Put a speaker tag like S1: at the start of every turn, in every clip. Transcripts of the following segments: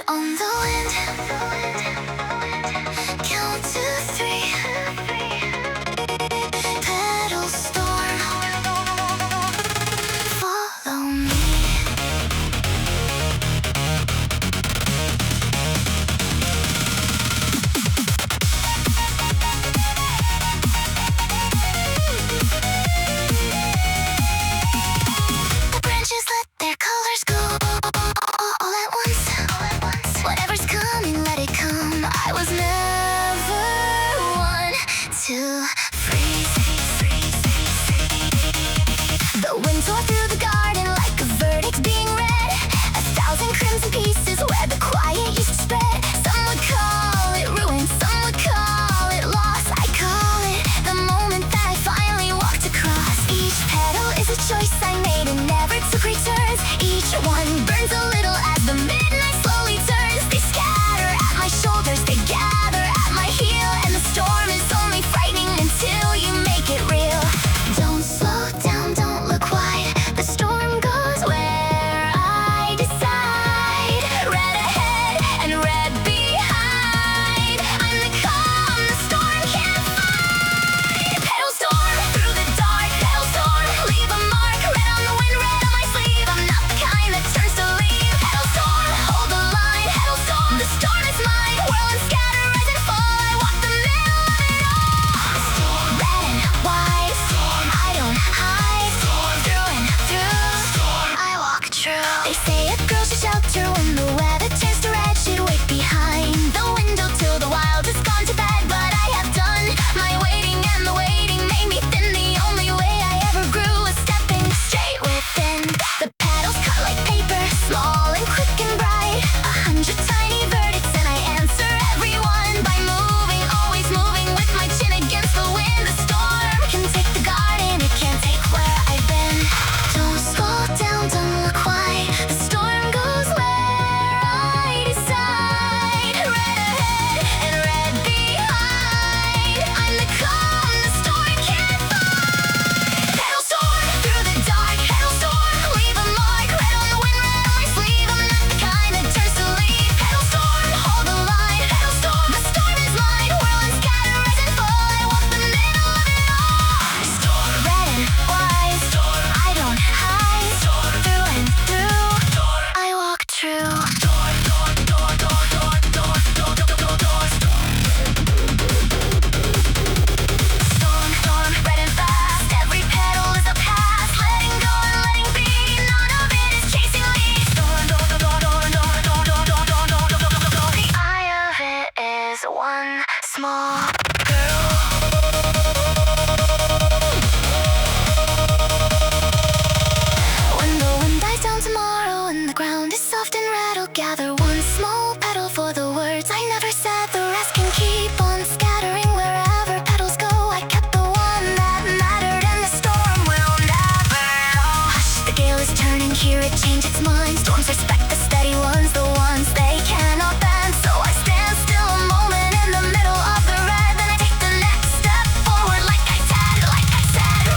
S1: on the wind. Count to three. Petalstorm. Follow me. The branches let their colors go all at once. Whatever's coming, let it come. I was never one to freeze. The wind tore through the garden like a verdict being read. 1,000 crimson pieces where the quiet used to spread. Some would call it ruin, some would call it loss. I call it the moment that I finally walked across. Each petal is a choice I made and never took returns. Each one burns a little as the midnight slowly turns. They scatter at my shoulders, they gather at my heel, and the storm is only frightening until you make it real. Don't slow down, don't look wide. The storm goes where I decide. Red ahead and red behind. I'm the calm the storm can't fight. Petalstorm through the dark. Petalstorm, leave a mark. Red on the wind, red on my sleeve. I'm not the kind that turns to leave. Petalstorm, hold the line. Petalstorm, the storm is mine. Whirl and scatter, rise and fall. I walk the middle of it all. Red and white. I don't hide. Through and through. I walk true. They say a girl should shelter when the weather turns to red. Should wait behind the window till the wild has gone to bed. But I have done my waiting, and the waiting made me thin. The only way I ever grew was stepping straight within. The petals cut like paper, small and quick and bright. 100 tiny verdicts and I answer everyone by moving, always moving with my chin against the wind. The storm can take the garden, it can't take where I've been. Don't slow down, don't look wide. The storm goes where I decide. Red ahead and red behind. I'm the calm the storm can't fight. Petalstorm through the dark. Petalstorm, leave a mark. Red on the wind, red on my sleeve. I'm not the kind that turns to leave. Petalstorm, hold the line. Petalstorm, the storm is mine. Whirl and scatter, rise and fall. I walk the middle of it all. Storm, red and white. Storm, I don't hide. Storm, through and through. I walk true. Storm, red and fast. Every petal is a past. Letting go and letting be. None of it is chasing me. The eye of it is one small girl. When the wind dies down tomorrow and the ground is soft and red, I'll gather one small petal for the words I never said. The rest can keep on scattering wherever petals go. I kept the one that mattered, and the storm will never know. Hush, the gale is turning, hear it change its mind. Storms respect the steady ones, the ones they cannot bend. So I stand still a moment in the middle of the red. Then I take the next step forward like I said.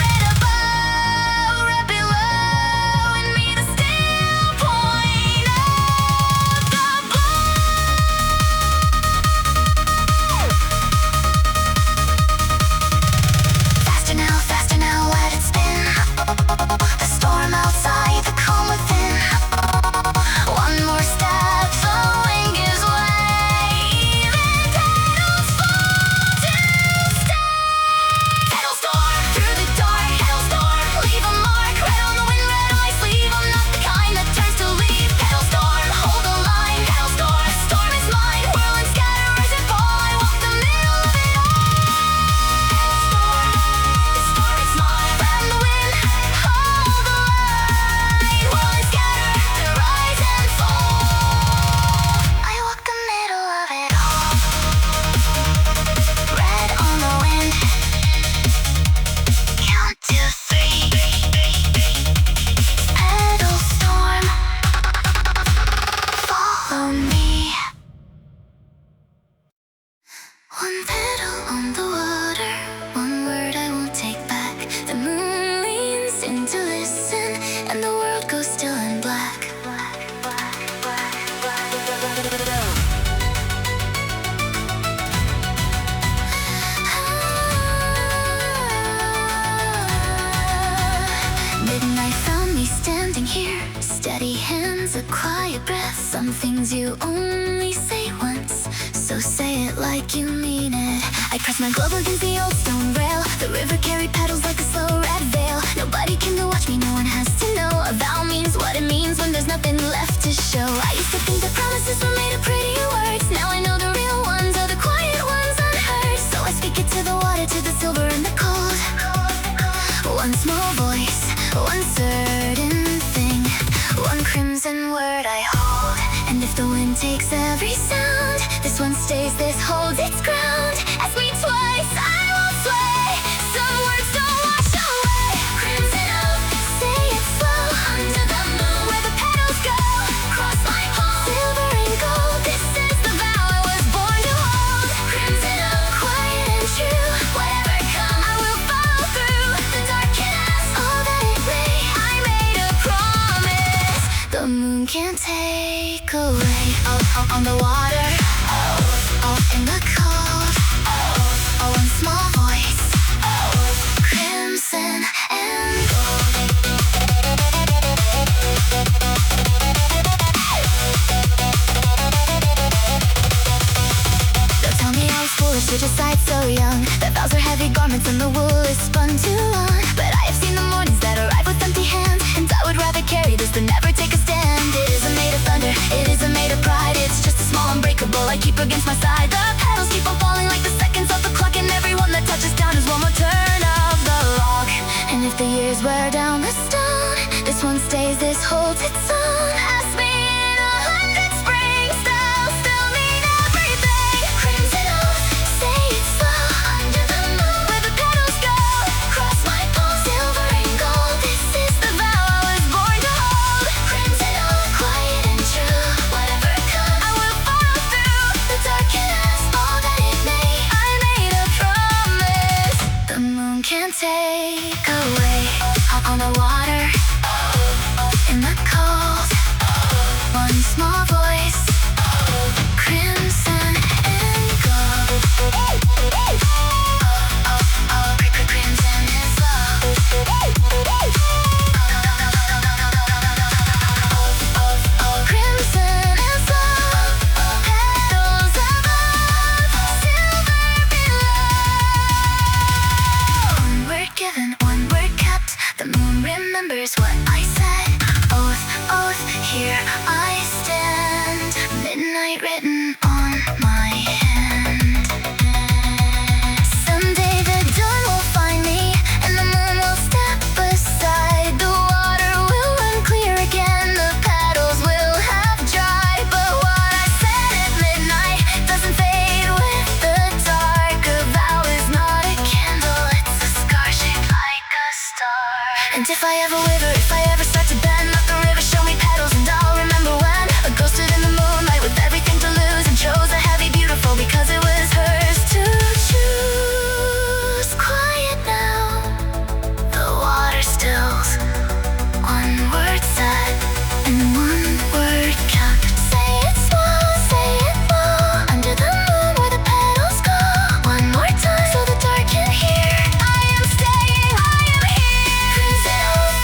S1: Red above, red below, and me the still point of the blow. Faster now, let it spin. The storm outside, the calm within. One more step, the wind gives way. Even petals fall to stay. Petalstorm through the dark. Petalstorm, leave a mark. Red on the wind, red on my sleeve. I'm not the kind that turns to leave. Petalstorm, hold the line. Petalstorm, the storm is mine. Whirl and scatter, rise and fall. I walk the middle of it all. Petalstorm, the storm is mine. Red on the wind, hold the line. Whirl and scatter, rise and fall. I walk the middle of it all. Red on the wind. Count to three. Petalstorm. Follow me. One petal on the water. One word I won't take back. The moon leans in to listen, and the world goes still and black. quiet breath. Some things you only say once, so say it like you mean it. I press my glove against the old stone rail. The river carried petals like a slow red veil. Nobody came to watch me, no one has to know. A vow means what it means when there's nothing left to show. I used to think that promises were made of pretty words. Now I know the real ones are the quiet ones unheard. So I speak it to the water, to the silver and the cold. One small voice, one certain thing, one crimson word I hold. And if the wind takes every sound, this one stays, this holds its ground. Ask me twice, I won't sway. Some words don't wash away. Crimson oak, say it slow. Under the moon where the petals go. Cross my palm, silver and gold. This is the vow I was born to hold. Crimson oak, quiet and true. Whatever comes, I will follow through. The dark can ask all that it may. I made a promise the moon can't take away. On the water, in the cold, one small voice, crimson and gold. They'll tell me I was foolish to decide so young, that vows are heavy garments and the wool is spun too long. But I have seen the mornings that arrive with empty hands, and I would rather carry this than never take a stand. It isn't made of thunder, it isn't made of pride. It's just a small unbreakable I keep against my side. The petals keep on falling like the seconds of the clock, and everyone that touches down is one more turn of the lock. And if the years wear down the stone, this one stays, this holds its own. Ask me in 100 springs, they'll still mean everything. Crimson oak, say it slow. Under the moon where the petals go. Cross my palm, silver and gold. This is the vow I was born to hold. Crimson oak, quiet and true. Whatever comes, I will follow through. The dark can ask all that it may. I made a promise the moon can't take away. On the water, in the cold, one small voice, crimson and gold. Crimson is love. Crimson is love. Petals above, silver below. One word given, one word kept. The moon remembers what I said. Oath, oath, here I stand. Midnight written on my hand. Someday the dawn will find me, and the moon will step beside. The water will run clear again, the petals will have dried. But what I said at midnight doesn't fade with the dark. A vow is not a candle, it's a scar shaped like a star. And if I ever waver, if I ever start to bend, let the river show me petals, and I'll remember when a ghost stood in the moonlight with everything to lose, and chose a heavy beautiful because it was hers to choose. Quiet now, the water stills. One word said, and one word kept. Say it slow, say it low. Under the moon where the petals go. One more time so the dark can hear. I am staying, I am here. Crimson oak,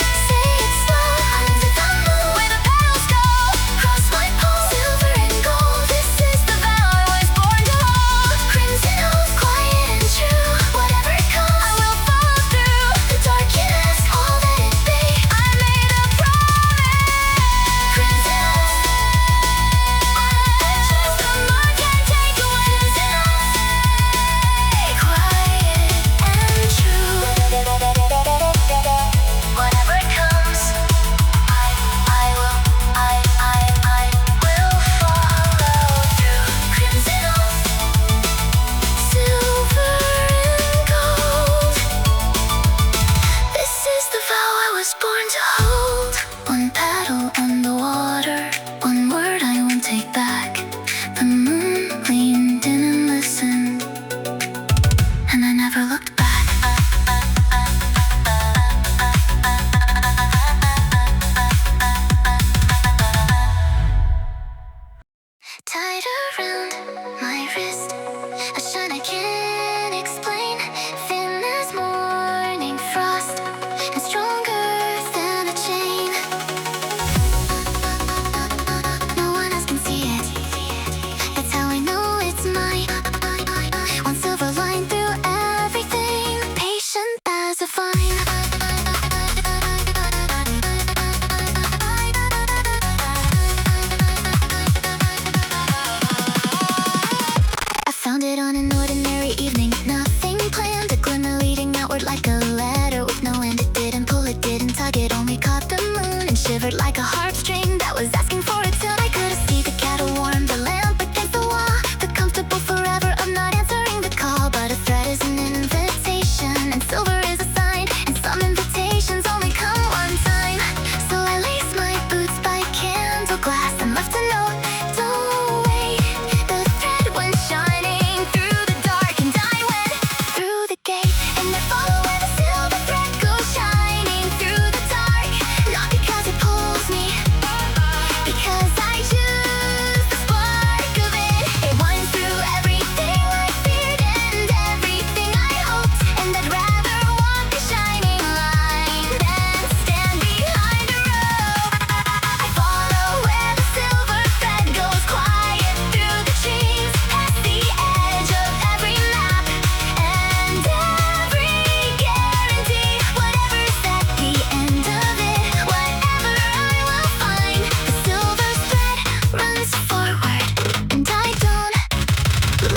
S1: runs forward, and I don't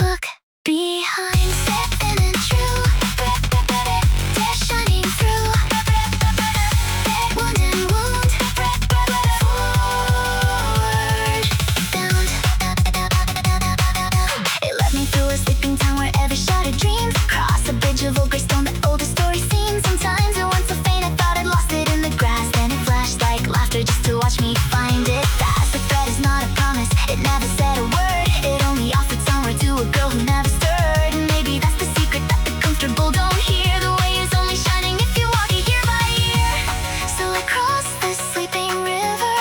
S1: look behind. Stepping in true, they're shining through. Wound and wound, forward, bound. It led me through a sleeping town where every shattered dream crossed a bridge of old gray stone that oldest story seems. Sometimes it went so faint I thought I'd lost it in the grass. Then it flashed like laughter just to watch me find it fast. The threat is not a promise, it never said a word. It only offered somewhere to a girl who never stirred. And maybe that's the secret that the comfortable don't hear. The way is only shining if you walk it year by year. So I crossed the sleeping river,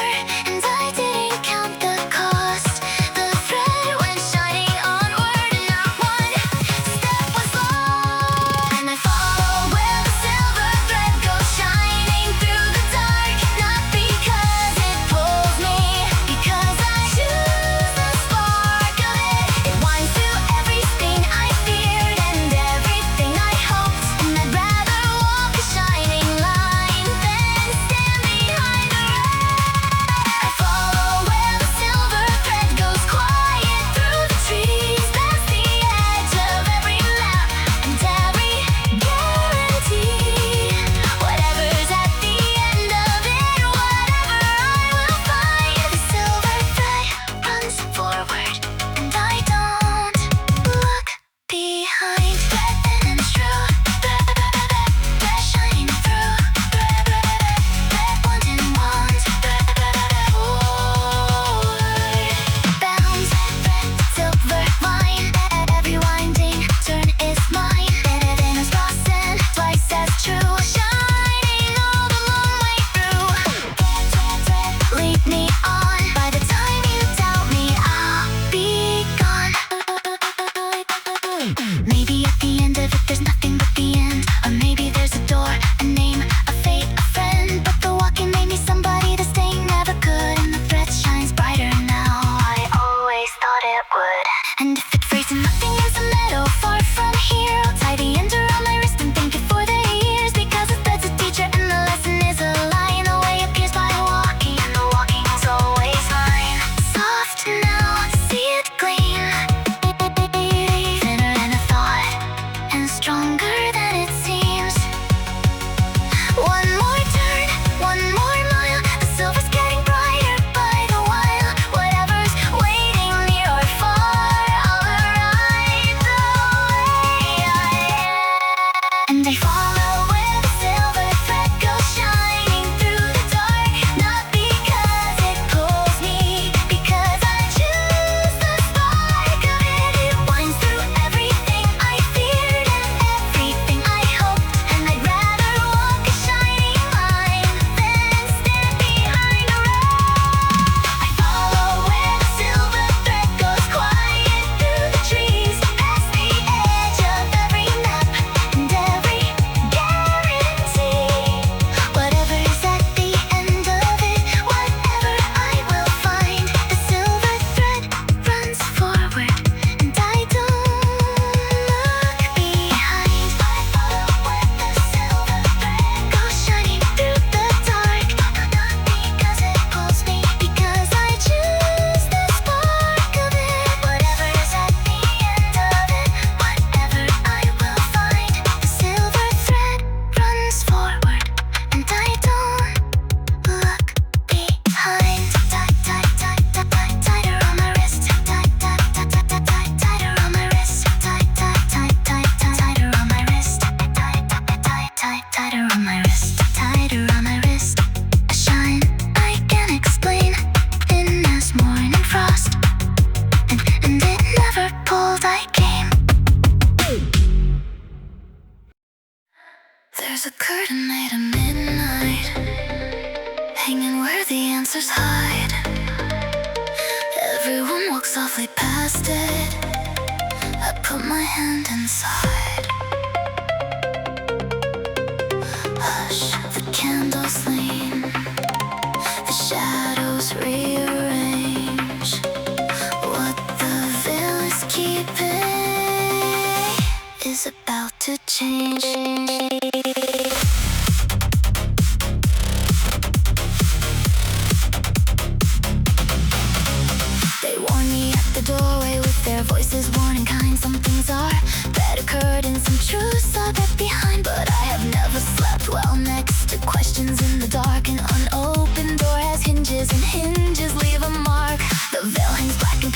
S1: and I didn't count the cost. The thread went shining onward, and not one step was lost. And I follow where the silver thread goes shining through the dark. Not because it pulls me, because I choose the spark of it. It winds through everything I feared and everything I hoped. And I'd rather walk a shining line than stand behind the red. I follow where the silver thread goes quiet through the trees, past the edge of every map and every guarantee. Whatever's at the end of it, whatever I will find. The silver thread runs forward, and I don't look behind. And true, they're shining through. Wound and wound, forward, bounds. Silver line, every winding turn is mine. Then it's lost and twice as true, shining all the long way through. Lead me on. By the time you doubt me, I'll be gone. Maybe at the end of it there's nothing but the end. Or maybe there's a door, a name, a fate, a friend. But the walking made me somebody that's staying never could. And the thread shines brighter now, I always thought it would. And if it frees and nothing is a meadow far from here, I'll tie the end around my wrist and thank it for the years. Because the thread's a teacher and the lesson is a lie. And the way appears by walking, and the walking is always mine. Soft now, see it gleam, thinner than a thought and stronger than it seems. One more turn, one more mile. The silver's getting brighter by the while. Whatever's waiting near or far, I'll arrive the way I am. And I follow where the silver thread goes shining through the dark. Not because it pulls me, because I choose the spark of it. It winds through everything I feared and everything I hoped. And I'd rather walk a shining line than stand behind a red. I follow where the silver thread goes quiet through the trees, past the edge of every map and every guarantee. Whatever is at the end of it, whatever I will find. The silver thread runs forward, and I don't look behind. I follow where the silver thread goes shining through the dark. Not because it pulls me, because I choose the spark of it. Whatever is at the end of it, whatever I will find. The silver thread runs forward, and I don't look behind. Tighter on my wrist. Tighter on my wrist. Tighter on my wrist. Tighter on my wrist. Tighter on my wrist. A shine I can't explain, thin as morning frost. And it never pulled, I came. There's a curtain made of midnight, hanging where the answers hide. Everyone walks softly past it. I put my hand inside. Hush, the candles lean, the shadows rearrange. What the veil is keeping is about to change.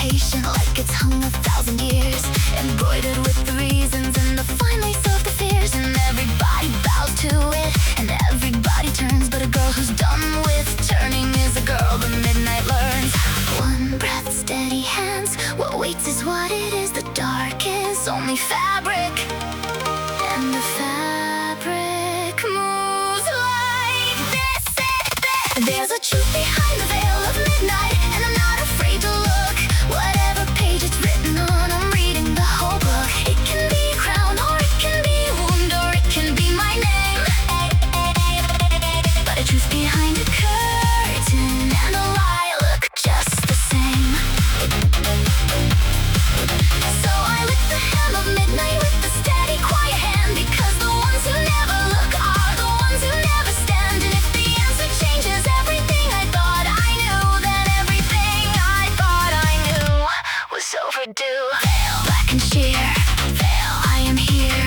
S1: invitation like it's hung 1,000 years, embroidered with the reasons and the fine lace of the fears. And everybody bows to it, and everybody turns, but a girl who's done with turning is a girl the midnight learns. One breath, steady hands, what waits is what it is. The dark is only fabric, and the fabric moves like this. There's a truth behind the veil of midnight, and I'm not afraid to look. Whatever page it's written on, I'm reading the whole book. It can be a crown, or it can be a wound, or it can be my name. But a truth behind a curtain and a lie look just the same. So I lit the hand of midnight with a steady, quiet hand, because the ones who never look are the ones who never stand. And if the answer changes everything I thought I knew, then everything I thought I knew was overdue. Veil, black and sheer. Veil, I am here.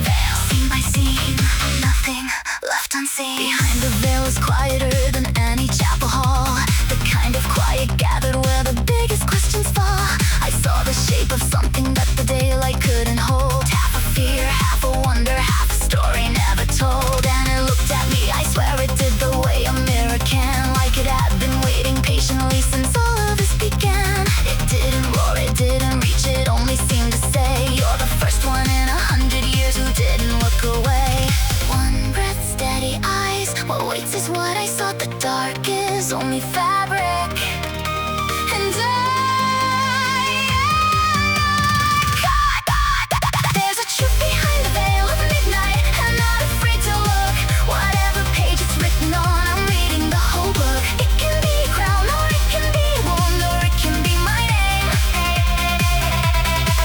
S1: Veil, scene by scene, nothing left unseen. Behind the veil is quieter than any chapel hall, the kind of quiet gathered where the biggest questions fall. I saw the shape of something that the daylight couldn't hold. Half a fear, half a wonder, half a story never told. And it looked at me, I swear it did, the way a mirror can, like it had been waiting patiently since all of this began. It didn't roar, it didn't reach, it only seemed to say, you're the first one in 100 years who didn't look away. One breath, steady eyes, what waits is what I sought. The dark is only fabric, and there's a truth behind the veil of midnight, I'm not afraid to look. Whatever page it's written on, I'm reading the whole book. It can be a crown, or it can be a wound, or it can be my name.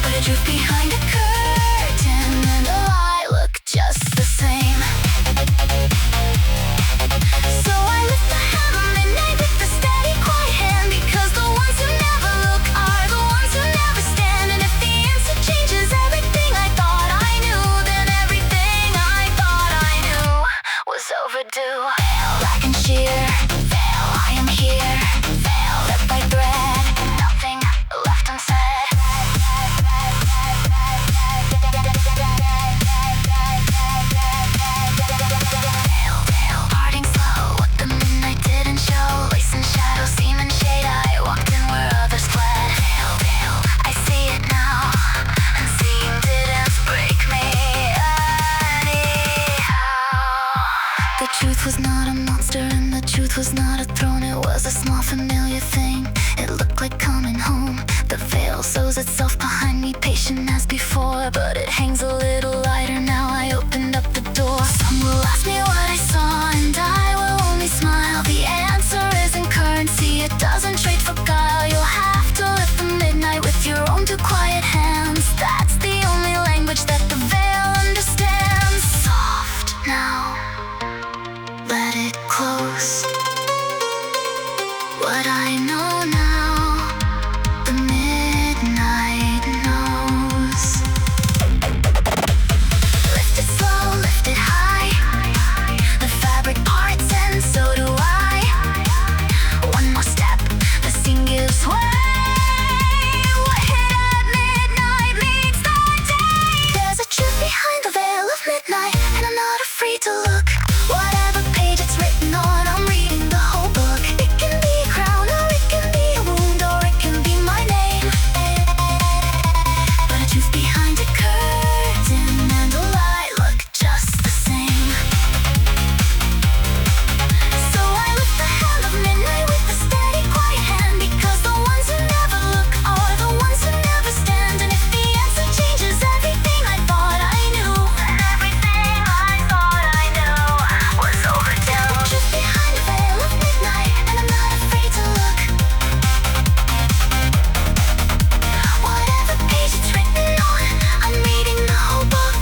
S1: But a truth behind a curtain and a lie look just the same. So I lift the hand of midnight with a steady, quiet hand, because the ones who never look are the ones who never stand. And if the answer changes everything I thought I knew, then everything I thought I knew was overdue. Veil, black and sheer. Veil, I am here. Veil, thread by thread, nothing left unsaid. Veil, veil, parting slow, what the midnight didn't show. Lace and shadow, seam and shade, I walked in where others fled. Veil, veil, I see it now, and seeing didn't break me anyhow. The truth was not a monster, and the truth was not a throne. It was a small familiar thing, it looked like coming home. The veil sews itself behind me, patient as before, but it hangs a little lighter now. I opened up the door. Some will ask me what I saw, and I will only smile. The answer isn't currency, it doesn't trade for guile. You'll have to lift the midnight with your own two quiet hands. That's the only language that the veil understands. Soft now, let it close. What I know now, the midnight knows. Lift it slow, lift it high. The fabric parts and so do I. One more step, the scene gives way. What hit at midnight meets the day. There's a truth behind the veil of midnight, and I'm not afraid to look. Whatever page it's written on, I'm reading the whole book. It can be a crown, or it can be a wound, or it can be my name. But a truth behind a curtain and a lie look just the same. So I lift the hand of midnight with a steady, quiet hand, because the ones who never look are the ones who never stand. And if the answer changes everything I thought I knew, then everything I thought I knew was overdue. The truth behind the veil of midnight, and I'm not afraid to look. Whatever page it's written on, I'm reading the whole book.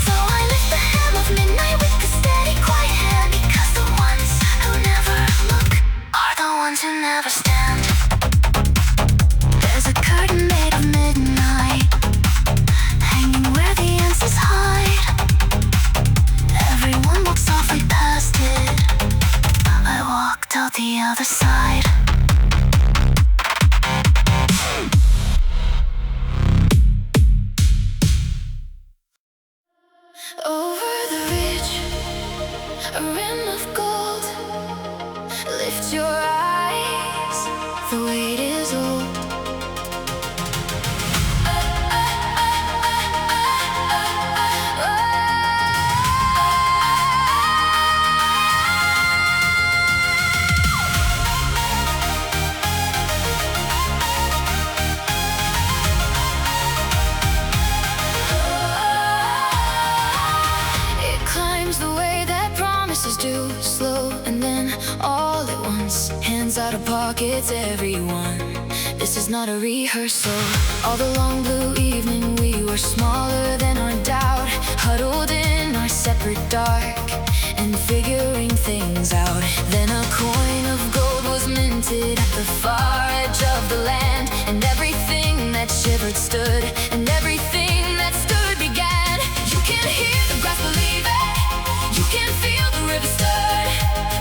S1: So I lift the hand of midnight with a steady, quiet hand, because the ones who never look are the ones who never stand. There's a curtain made of midnight, hanging where the answers hide. Everyone walks softly past it, I walked out the other side. the weight is old. Do slow and then all at once, hands out of pockets, everyone. This is not a rehearsal. All the long blue evening we were smaller than our doubt, huddled in our separate dark and figuring things out. Then a coin of gold was minted at the far edge of the land, and everything that shivered stood, and everything that stood began. You can hear the grass believe it. You can feel the river stirred,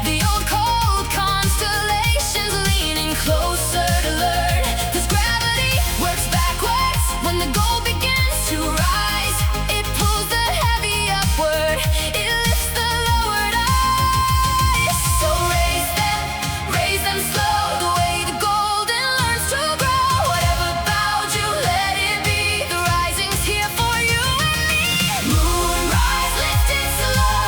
S1: the old cold constellations leaning closer to learn. 'Cause gravity works backwards when the gold begins to rise. It pulls the heavy upward, it lifts the lowered eyes. So raise them slow, the way the golden learns to grow. Whatever bowed you, let it be. The rising's here for you and me. Moonrise, lift it slow.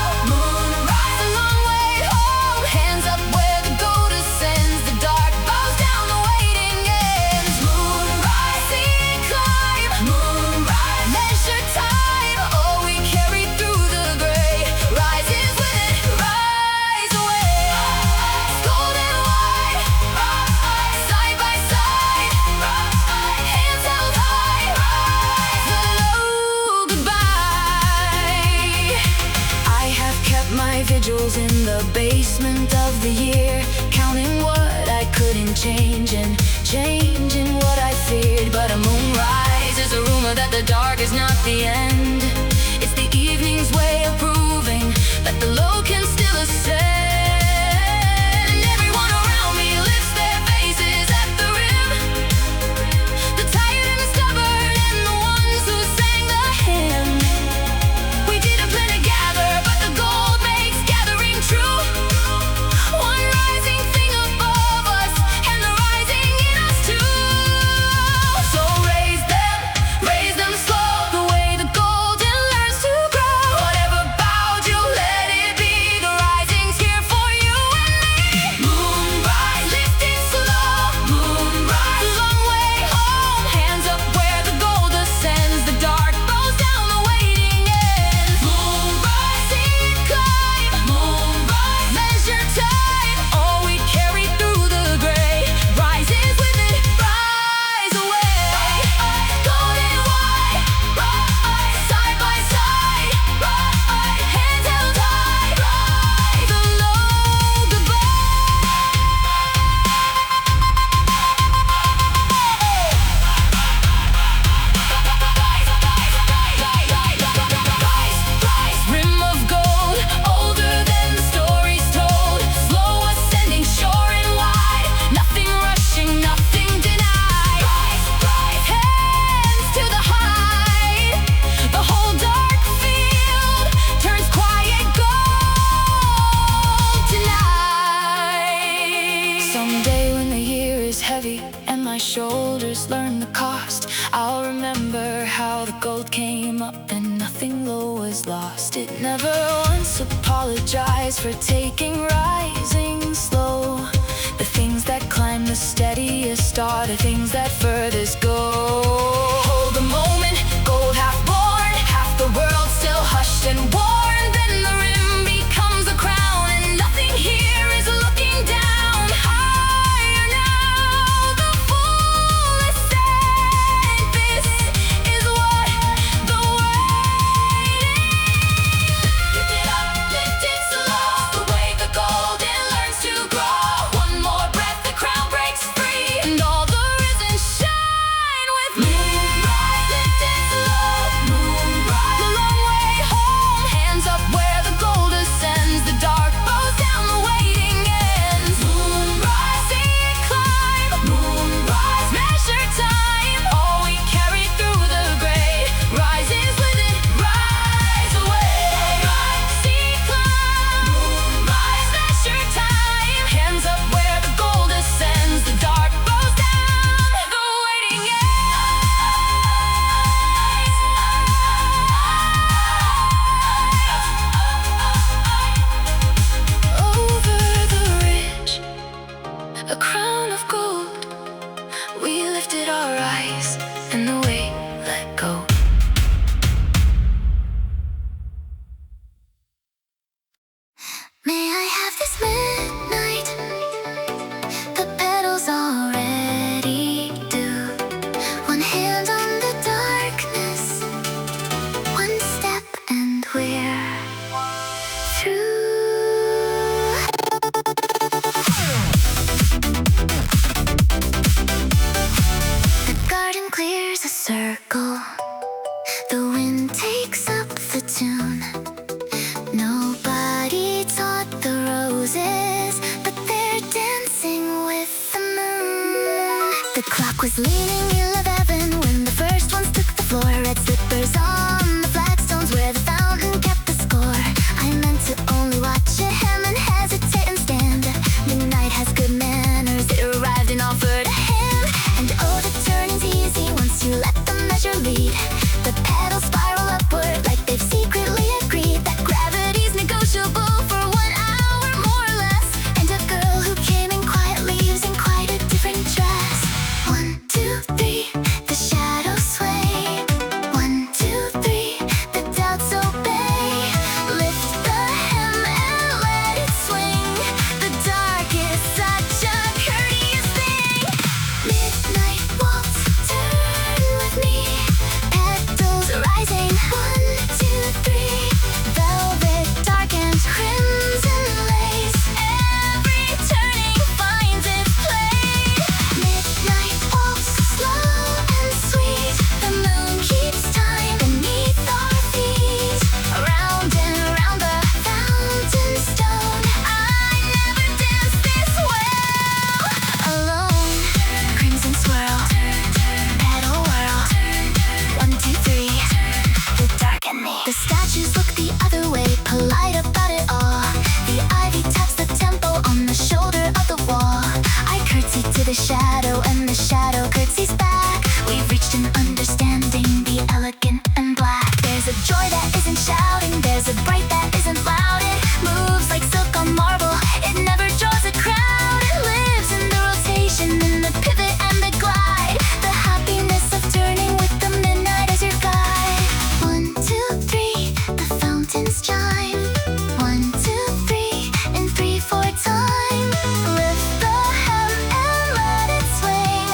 S1: Vigils in the basement of the year, counting what I couldn't change and changing what I feared. But a moonrise is a rumor that the dark is not the end. It's the evening's way of proving that the low can still ascend. Everyone around me lifts their faces at the rim, the tired and the stubborn and the ones who sang the hymn. We didn't plan to gather, but the gold true. One rising thing above us, and the rising in us too. So raise them slow, the way the golden learns to grow. Whatever bowed you, let it be. The rising's here for you and me. Moonrise, lift it slow. Moonrise, the long way home. Hands up where the gold ascends. The dark bows down, the waiting ends. Moonrise, see it climb. Measure time, all we carry through the gray. Rises with it, rise away. Golden white, side by side, hands held high, the low goodbye. Rim of gold, older than the stories told. Slow ascending, shore and wide. Nothing rushing, nothing denied. Hands to the height. The whole dark field turns quiet gold tonight. Someday when the year is heavy and my shoulders learn the cost, I'll remember how the gold came up and nothing low was lost. It never once apologized for taking rising slow. The things that climb the steadiest are the things that furthest go. Hold the moment, gold half born, half the world still hushed and worn. Then the rim becomes a crown, and nothing here is looking down. Higher now, the full ascent. This is what the waiting. Lift it up, lift it slow, the way the golden learns to grow. One more breath, the crown breaks free, and all the risen shine with me. Moonrise, lift it slow. Moonrise, the long way home. crown of gold. We lifted our eyes and the weight let go. May I have this midnight? The petals already do. One hand on the darkness, one step and we're through. The garden clears a circle. The wind takes up the tune. Nobody taught the roses, but they're dancing with the moon. The clock was leaning 11 when the first ones took the floor. Red slippers on the flagstones where the fountain kept the score. I meant to only watch him and hesitate and stand. Midnight has good manners, it arrived and offered a hand. And oh, the turning's easy once you let the measure lead. The petals spiral upward like they've secretly agreed that gravity's negotiable for 1 hour more or less. And a girl who came in quietly using quite a different dress. 1, 2, 3, the shadows sway. 1, 2, 3, the doubts obey. Lift the hem and let it swing. The dark is such a courteous thing. Midnight waltz, turn with me. Petals rising, 1, 2, 3. Velvet dark and crimson lace. Every turning finds its place. Midnight waltz, slow and sweet. The moon keeps time beneath our feet. Around and around the fountain stone. I never danced this well alone. Crimson swirl, petal whirl. 1, 2, 3, the dark and me. The statues look the other way, polite about it all. The ivy taps the temple on the shoulder of the wall. I curtsy to the shadow and the shadow curtsies back. We've reached an understanding, the elegant and black. There's a joy that isn't shouting, there's a bright that isn't loud. It moves like silk on marble, it never draws a crowd. It lives in the rotation, in the pivot and the glide. The happiness of turning with the midnight as your guide. 1, 2, 3, the fountains chime. 1, 2, 3, in 3, 4 time. Lift the hem and let it swing.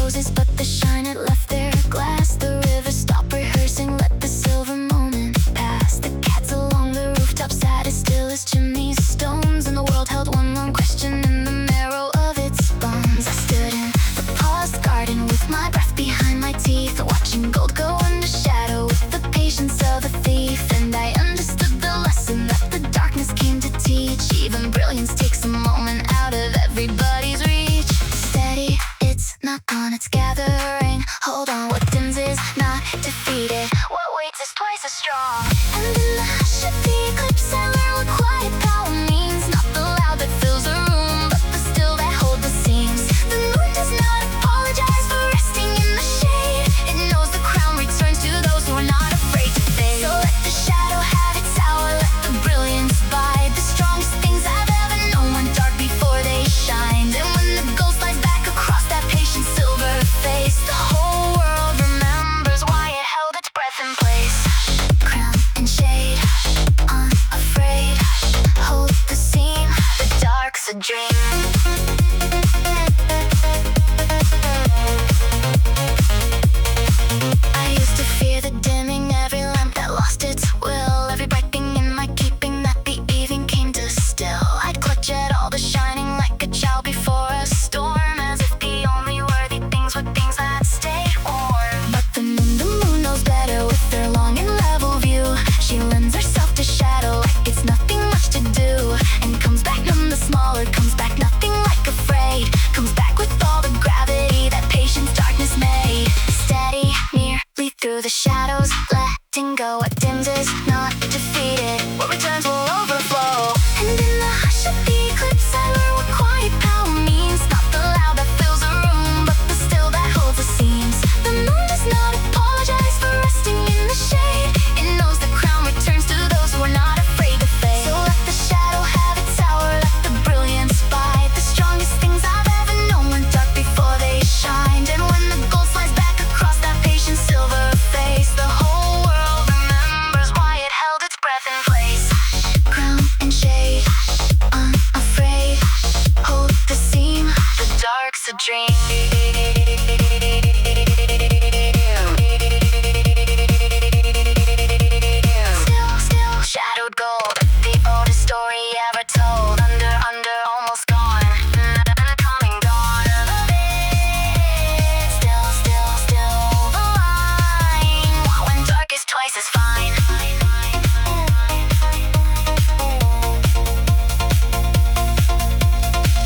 S1: roses, but the shine had left their glass. The river stopped rehearsing, let the silver moment pass. The cats along the rooftop sat as still as chimney stones, and the world held one long question in the marrow of its bones. I stood in the paused garden with my breath behind my teeth, watching gold go under shadow with the patience of a thief. And I understood the lesson that the darkness came to teach. Even brilliance takes a moment out of everybody's reach. Steady, it's not gone, it's gathering. Hold on, what dims is not defeated. What waits is twice as strong. And in the hush of the eclipse, I learned what quiet power means. Not the loud that fills a room, but the still that hold the seams. The moon does not apologize for resting in the shade. It knows the crown returns to those who are not afraid to fade. So let the shadow have its hour, let the brilliance bide. The strongest things I've ever known went dark before they shined. And when the gold slides back across that patient silver face, the whole world remembers why it held its breath in place. Crown and shade, unafraid, hold the seam, the dark's a dream. I used to fear the dimming, every lamp that lost its will, every bright thing in my keeping that the evening came to still. I'd clutch at all the shining like a child before a storm, as if the only worthy things were things that stayed warm. But the moon knows better with her long and level view. She lends herself to shadow like it's nothing much to do, and comes back none the smaller, comes back nothing like afraid, comes back with all the gravity that patience darkness made. Steady, nearly through the shadows, letting go. What dims is not defeated, what returns will overflow. And in the hush of the eclipse, I learned what quiet power means. Not the loud that fills a room, but the still that holds the seams. The moon does not apologize for resting in the shade. It knows the crown returns to those who are not afraid to fade. So let the shadow have its hour, let the brilliance bide. The strongest things I've ever known went dark before they shined. And when the gold slides back across that patient silver face, the whole world remembers why it held its breath in place. Crown and shade, unafraid, hold the seam, the dark's a dream. Still, shadowed gold, the oldest story ever told. Under, almost gone, coming dawn of it. Still, the line, when dark is twice as fine.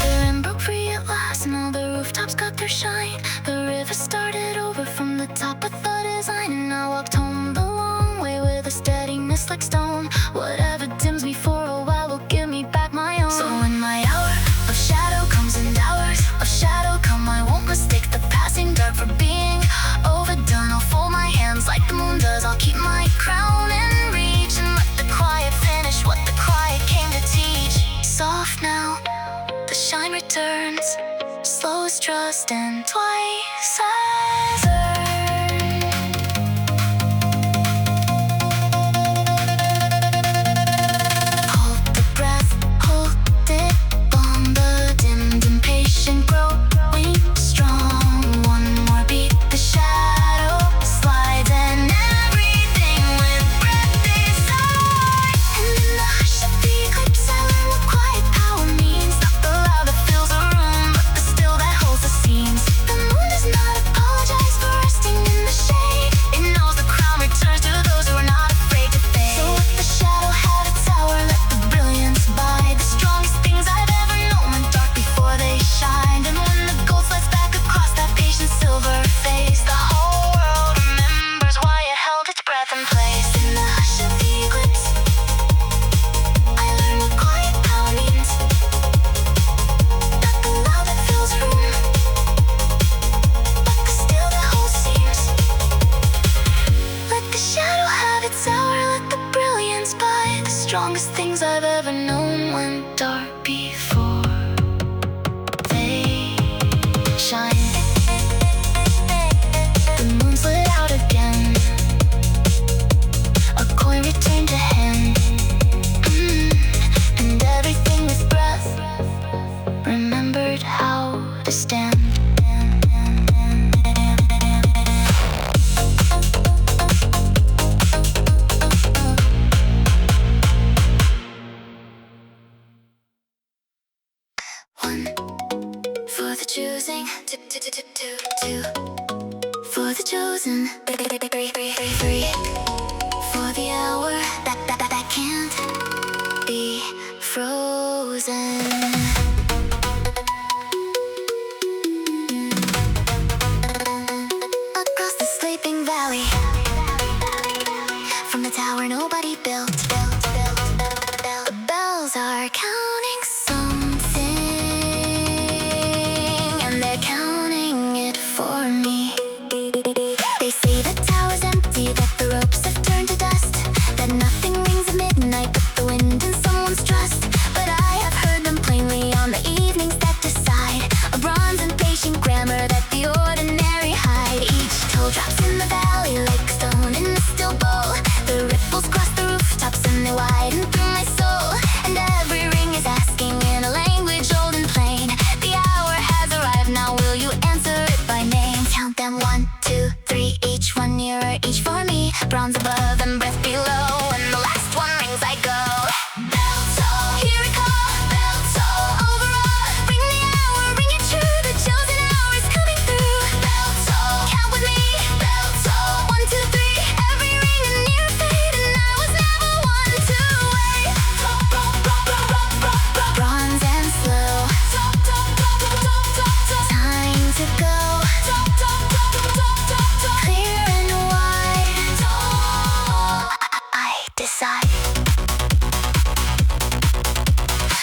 S1: The rain broke free at last, and all the rooftops got their shine. The river started over from the top with the design, and I walked home the long way with a steadiness like stone. Whatever dims me for a while will give me back my own. So when my hour of shadow comes and hours of shadow come, I won't mistake the passing dark for being overdone. I'll fold my hands like the moon does, I'll keep my crown in reach, and let the quiet finish what the quiet came to teach. Soft now, the shine returns, slow as trust and twice as earned. Hold the breath, hold it on the dimmed impatient growing strong. One more beat, the shadow slides, and everything with breath is on. And in the hush of the eclipse, I learned what quiet power means. Not the loud that fills a room, but the still that holds the seams. The moon does one. For the choosing, two. For the chosen, three. For the hour that can't be frozen. Across the sleeping valley, from the tower nobody built. The bells are counting something, and they're counting it for me. They say the tower's empty, that the ropes have turned to dust, that nothing rings at midnight but the wind and someone's trust. But I have heard them plainly on the evenings that decide, a bronze and patient grammar that the ordinary hide. Each toe drops in the valley like a stone in a still bowl. The ripples cross the rooftops and they widen through my soul. And every ring is asking in a language old and plain, the hour has arrived, now will you answer it by name? Count them, 1, 2, 3, each one nearer, each for me. Bronze above and breath below, and the last one rings I go. Bell toll, hear it call, bell toll, overall. Ring the hour, ring it true, the chosen hour is coming through. Bell toll, count with me, bell toll, 1, 2, 3. Every ring a near fade, and I was never one to wait. Bronze and slow, time to go. Clear and wide, I decide.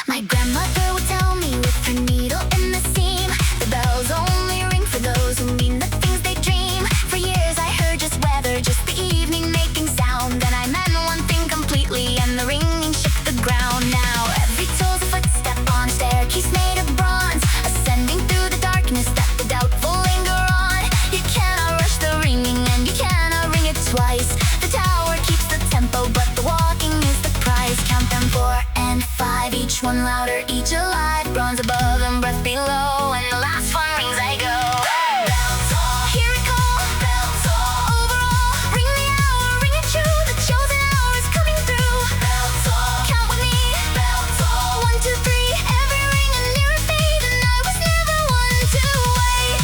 S1: My grandmother would tell me with her needle in the seam, the bells only ring for those who mean the things they dream. For years I heard just weather, just the evening making sound. Then I meant one thing completely, and the ringing shook the ground. Now every toll's a footstep on a staircase made of bronze, ascending through the darkness that the doubtful linger on. You cannot rush the ringing, and you cannot ring it twice. The tower keeps the tempo, but the walking is the price. Count them, 4 and 5, each one louder, each alive. Bronze above and breath below, and the last one rings I go. Bell toll, hear it call, bell toll, overall. Ring the hour, ring it true, the chosen hour is coming through. Bell toll, count with me, bell toll, 1, 2, 3. Every ring a nearer fade, and I was never one to wait.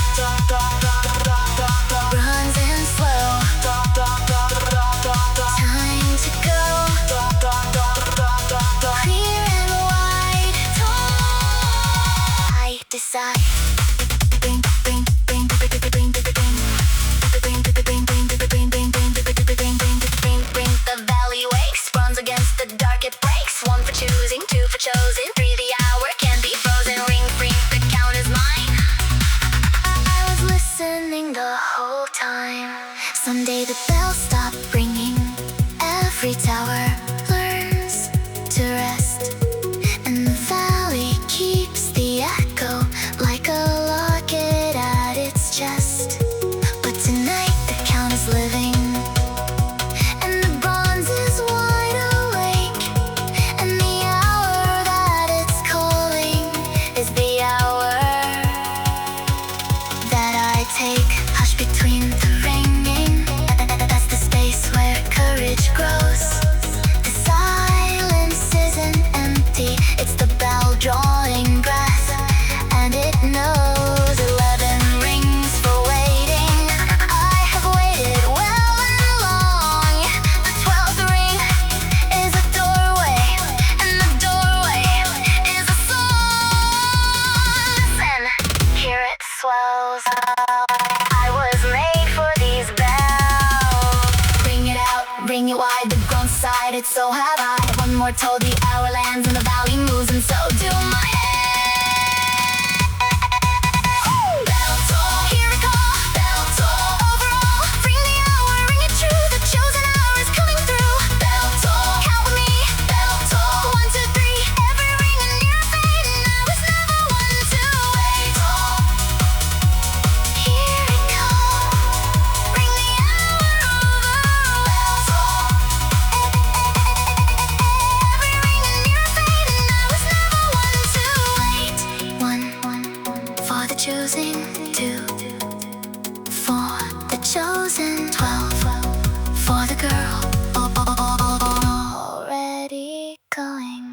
S1: Bronze and slow, time to go. Clear and wide, I decide. Bring the valley wakes, bronze against the dark it breaks. 1 for choosing, 2 for chosen, 3 the hour can be frozen. Ring, the count is mine. I was listening the whole time. Someday the bells stop ringing, every tower learns to rest, and the valley keeps the echo like a locket at its chest. But tonight the count is living, and the bronze is wide awake, and the hour that it's calling is the hour that I take. Hush between the ringing, that's the space where courage grows. The silence isn't empty, it's the bell drawing breath, and it knows 11 rings for waiting. I have waited well and long. The 12th ring is a doorway, and the doorway is a song. Listen, hear it swells. I was made for these bells. Ring it out, ring it wide, the grown side, it's so have I. One more toll, the hour lands, and the valley moves, and so do my head. Bell toll, hear it call, bell toll, overall. Ring the hour, ring it true, the chosen hour is coming through. Bell toll, count with me, bell toll, 1, 2, 3. Every ring a near fade, and I was never one to wait. Hear it call, ring the hour over. Bell toll, every ring a near fade, and I was never one to wait. 1 for the choosing, 2 for the chosen, 12 for the girl already going.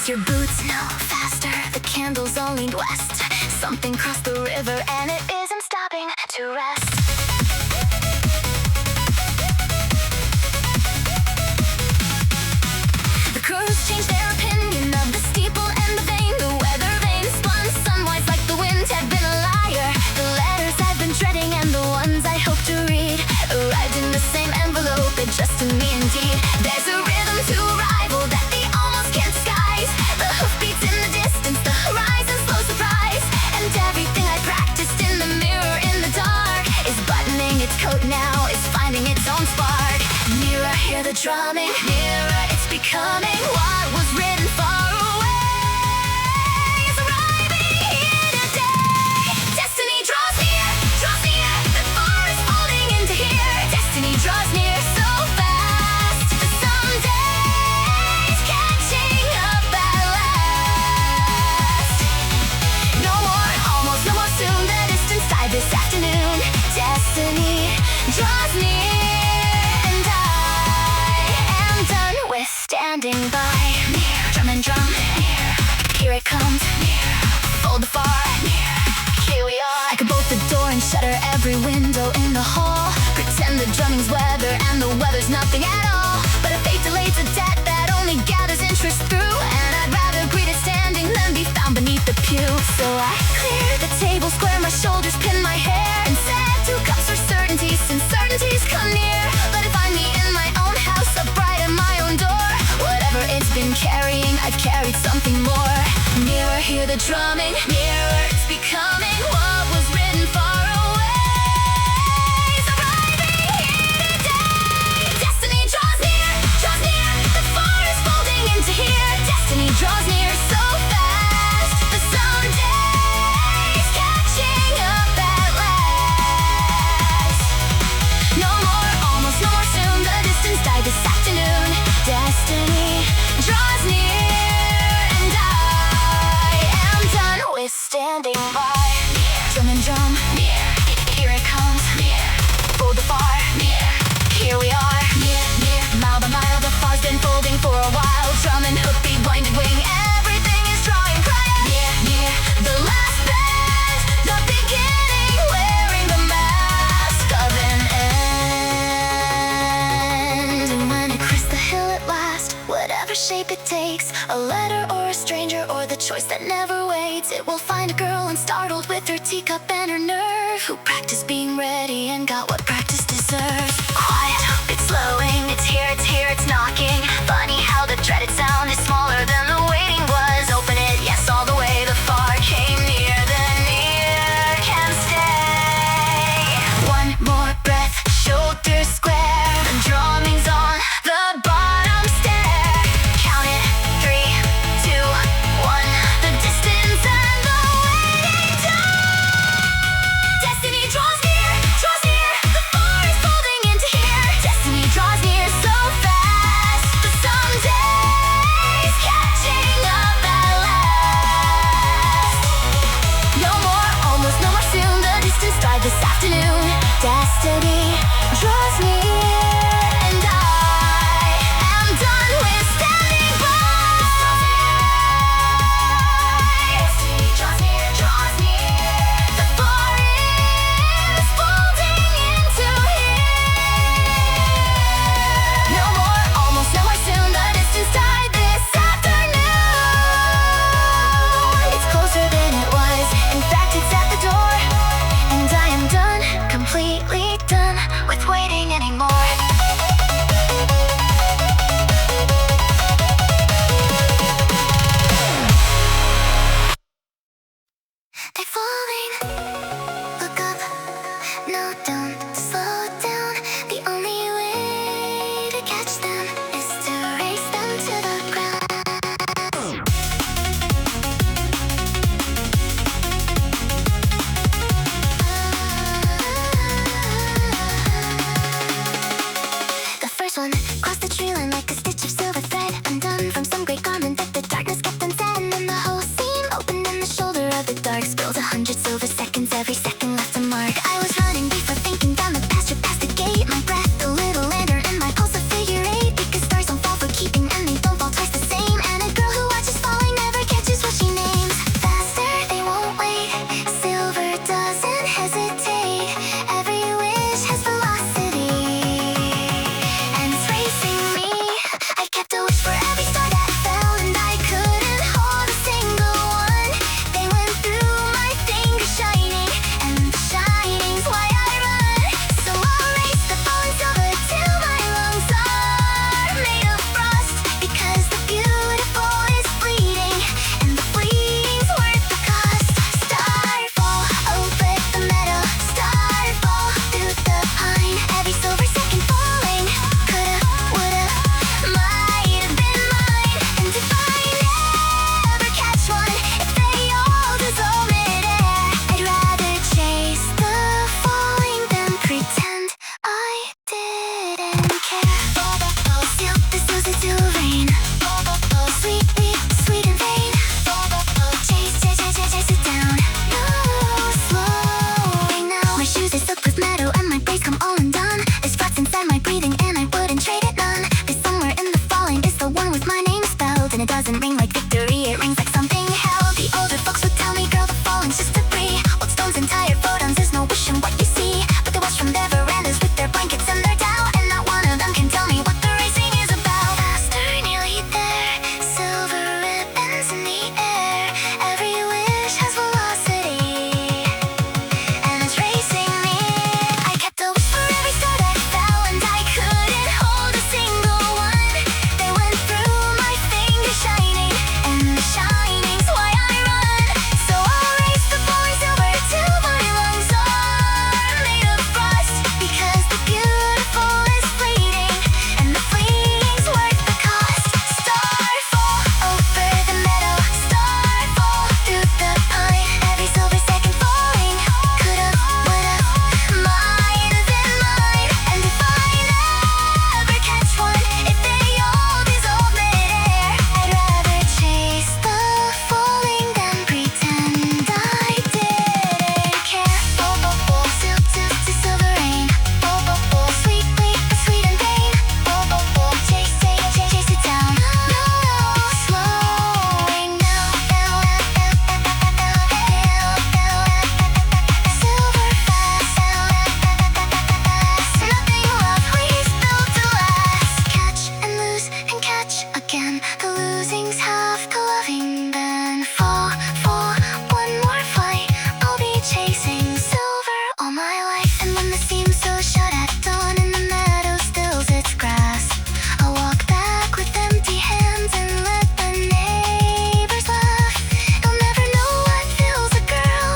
S1: Press your boots no faster, the candles all leaned west. Something crossed the river and it isn't stopping to rest. The crews changed their opinion of the steeple and the vane. The weather vane spun sunwise like the wind had been a liar. The letters I've been dreading and the ones I hope to read arrived in the same envelope, addressed to me indeed. There's a rhythm to arrival that they almost can't disguise. The hoofbeats in the distance, the horizon's slow surprise. And everything I practiced in the mirror in the dark is buttoning its coat now, is finding its own spark. Nearer, hear the drumming, nearer it's becoming. What was written far away is arriving here today. Destiny draws near, the forest folding into here. Destiny draws near so fast, the someday's catching up at last. No more, almost no more soon, the distance died this afternoon. Destiny draws near, and I am done with standing by. Near, drum and drum, near, here it comes, near, fold the far, near, here we are. I could bolt the door and shutter every window in the hall, pretend the drumming's weather and the weather's nothing at all. But a fate delay's a debt that only gathers interest through, and I'd rather greet it standing than be found beneath the pew. So I clear the table, square my shoulders, pin my hair, and said 2 cups for certainty, since certainties come near. Let it find me in my own house, upright at my own door. Whatever it's been carrying, I've carried something more. Nearer, hear the drumming, nearer it's becoming. What was written far away is arriving here today. Destiny draws near, the forest folding into here. Destiny draws near so fast, the someday's catching up at last. No more, almost no more soon, the distance died this afternoon. Destiny draws near, and I am done with standing by. Drum and drum, near, here it comes, near, fold the far, near, here we are, near, mile by mile the far's been folding for a while. Drum and hookbeat, winded wing, everything is drawing prior. Near, the last bend, the beginning, wearing the mask of an end. And when it crests the hill at last, whatever shape it takes, a letter or a stranger or the choice that never waits, it will find a girl unstartled with her teacup and her nerve, who practiced being ready and got what practice deserves. Quiet, it's slowing, it's here, it's knocking. Funny how the dreaded sound is smaller than the waiting was. Open it, yes, all the way. The far came near, the near can stay. One more breath, shoulders square, the drumming's on the bottom stair. Count it, 3, 2, 1. The distance and the waiting time. Destiny draws near, the forest folding I'm all undone. There's thoughts inside my breathing and I wouldn't trade it none. There's somewhere in the falling is the one with my name spelled, and it doesn't ring like victory, it rings like something held. The older folks would tell me, girl, the falling's just debris. Old stones and tired photons, there's no wishing what you see. But they watch from their verandas with their blankets and their doubt, and not one of them can tell me what the racing is about. Faster, nearly there, silver ribbons in the air. Every wish has velocity, and it's racing me. I kept a wish for every star that fell, and I couldn't hold a single one. They went through my fingers shining, and the shining's why I run. So I'll race the falling silver till my lungs are made of frost, because the beautiful is fleeting, and the fleeting's worth the cost. Starfall over the meadow, starfall through the pine. Every silver second falling could've, would've, might have been mine. And if I never catch one, if they all dissolve midair, I'd rather chase the falling than pretend I didn't care. Oh, oh, oh, silk to silver rain. Oh, oh, oh, sweet, sweet and pain. Oh, oh, oh, chase it down. No slowing now. Silver fast. Nothing left, we's built to last. Catch and lose and catch again. The losing's half the loving. Then fall, one more flight. I'll be chasing silver all my life. And when the seam's so shut at dawn and the meadow stills its grass, I'll walk back with empty hands and let the neighbors laugh. They'll never know what fills a girl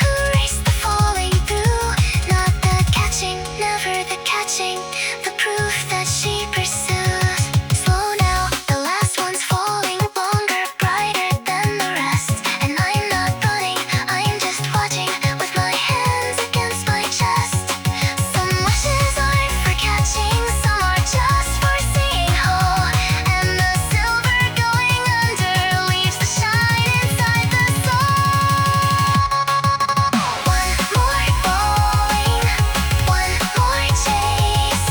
S1: who raced the falling through. Not the catching, never the catching, the proof that she pursues. Slow now, the last one's falling longer, brighter than the rest. And I'm not running, I'm just watching with my hands against my chest. Some wishes aren't for catching, some are just for seeing whole. And the silver going under leaves the shine inside the soul. One more falling, one more chase.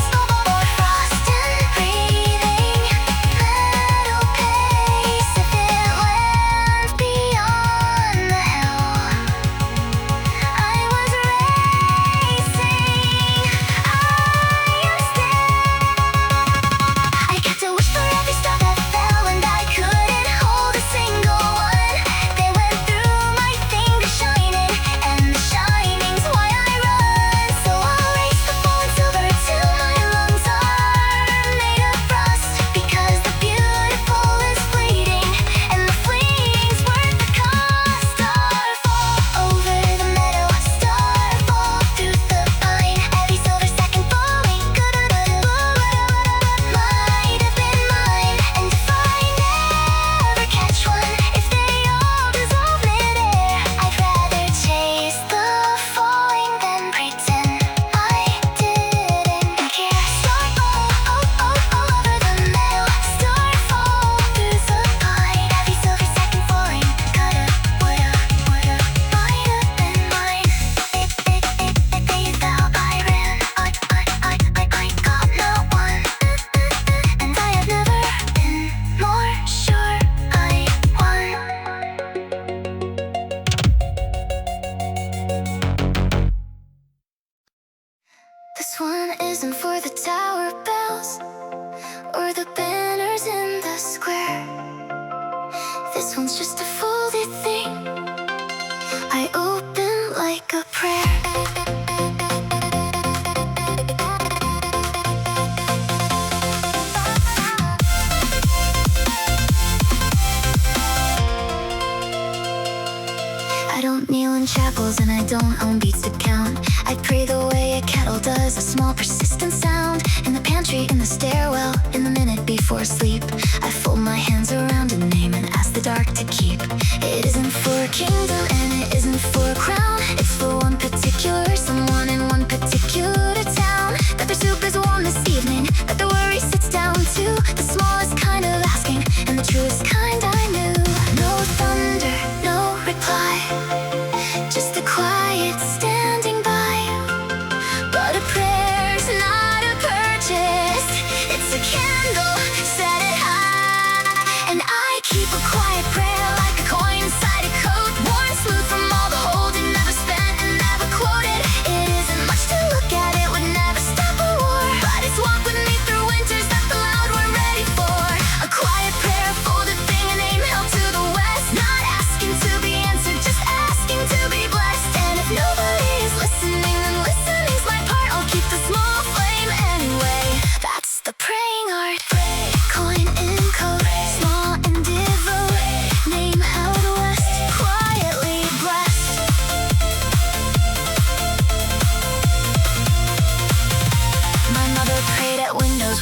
S1: More frost and breathing, metal pace. If it lands beyond the hill, I was racing. I kept a wish for every star that fell, and I couldn't hold a single one. They went through my fingers shining, and the shining's why I run. So I'll race the falling silver till my lungs are made of frost, because the beautiful is fleeting, and the fleeting's worth the cost. Starfall over the meadow, starfall through the pine. Every silver second falling could've, might have been mine. And if I never catch one, if they all dissolve midair, I'd rather chase the falling than pretend I didn't care. Starfall over the meadow, starfall through the pine. Every silver second falling could've, would've, might have been mine. They fell, I ran, I got not one. And I have never been more sure I won. This one isn't for the tower bells or the banners in the square. This one's just a folded thing I open like a prayer. I don't kneel in chapels and I don't own beats to count. I pray the way a kettle does, a small persistent sound. In the pantry, in the stairwell, in the minute before sleep, I fold my hands around a name and ask the dark to keep. It isn't for a kingdom and it isn't for a crown. It's for one particular someone in one particular town. That their soup is warm this evening, that the worry sits down to the smallest kind of asking, and the truest kind I knew. No thunder, no reply, just a quiet standing by, but a prayer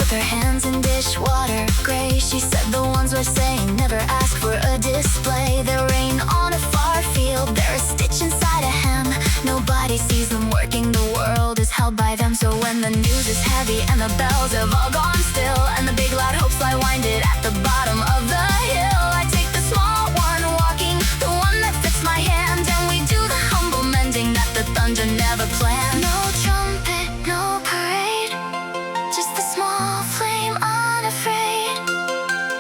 S1: with her hands in dishwater gray. She said the ones were saying never ask for a display. There rain on a far field, they're a stitch inside a hem. Nobody sees them working, the world is held by them. So when the news is heavy and the bells have all gone still, and the big loud hopes lie winded at the bottom of the hill, I take the small one walking, the one that fits my hand, and we do the humble mending that the thunder never planned. No trumpet, no parade, just the small flame unafraid.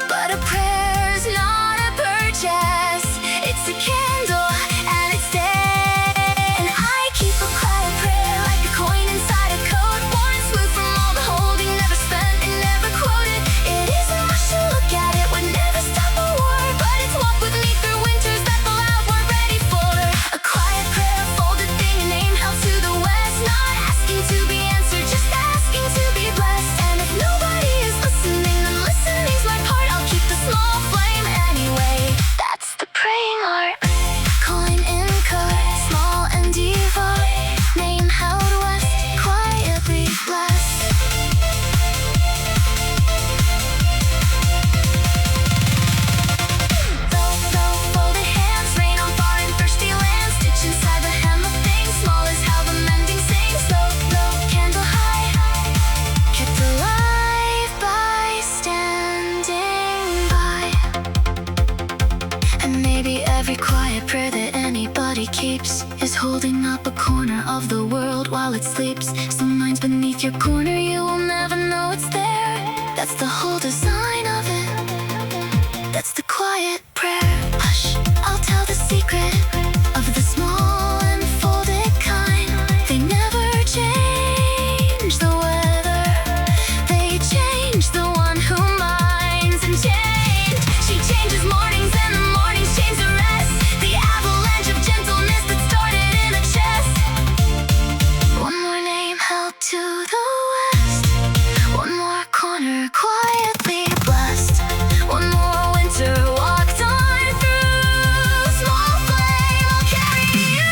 S1: But a prayer's not a purchase, it's a candle and it's dead. And I keep a quiet prayer like a coin inside a coat, worn and smooth from all the holding, never spent and never quoted. It isn't much to look at, it would never stop a war, but it's walked with me through winters that the loud weren't ready for. A quiet prayer, folded thing, a name held to the west, not asking to be answered, just asking to be blessed. And if nobody is listening, then listening's my part. I'll keep the small flame anyway. That's the praying art. Coin in cut, small and devout, name held west, quietly blessed. Low, folded hands, rain on far and thirsty lands, stitch inside the hem of things, small is how the mending sings. Low, candle high, kept alive by standing by. And maybe every quiet prayer that anybody keeps is holding up a corner of the world while it sleeps. Some minds beneath your corner, you will never know it's there. That's the whole design of it. That's the quiet prayer. Hush, I'll tell the secret of the small and folded kind. They never change the weather, they change the one who minds and changed. She changes mornings and the mornings change the rest. The avalanche of gentleness that started in a chest. One more name held to the west, one more corner quietly blessed, one more winter walked on through. Small flame, I'll carry you.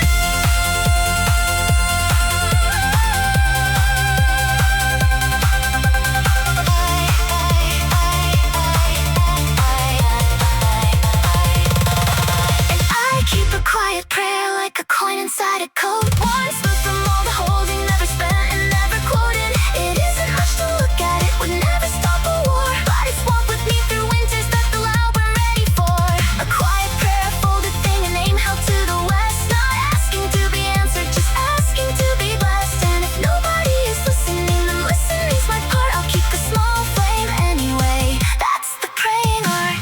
S1: And I keep a quiet prayer like a coin inside a coat, one smooth from all the holding, never spent and never quoted. It isn't much to look at, it would never stop a war, but it's walked with me through winters that the loud weren't ready for. A quiet prayer, folded thing, a name held to the west, not asking to be answered, just asking to be blessed. And if nobody is listening, then listening's my part. I'll keep the small flame anyway. That's the praying art.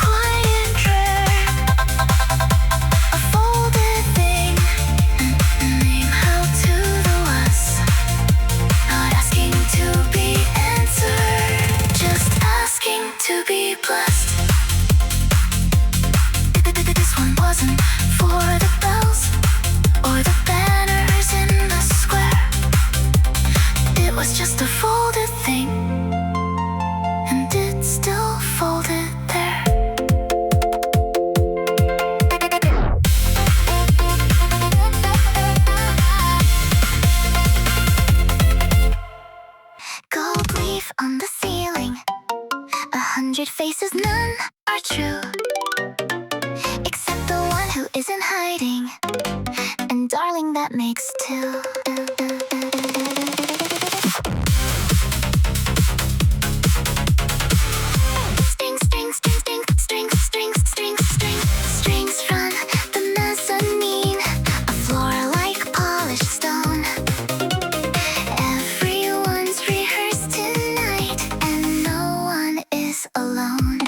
S1: Quiet prayer, a folded thing, a name held to the west, not asking to be answered, just asking to be blessed. This one wasn't for the bells or the banners in the square. It was just a folded thing, and it's still folded there. Gold leaf on the ceiling, 100 faces, none are true, except the one who isn't hiding. And darling, that makes two. Strings from the mezzanine, a floor like polished stone. Everyone's rehearsed tonight, and no one is alone.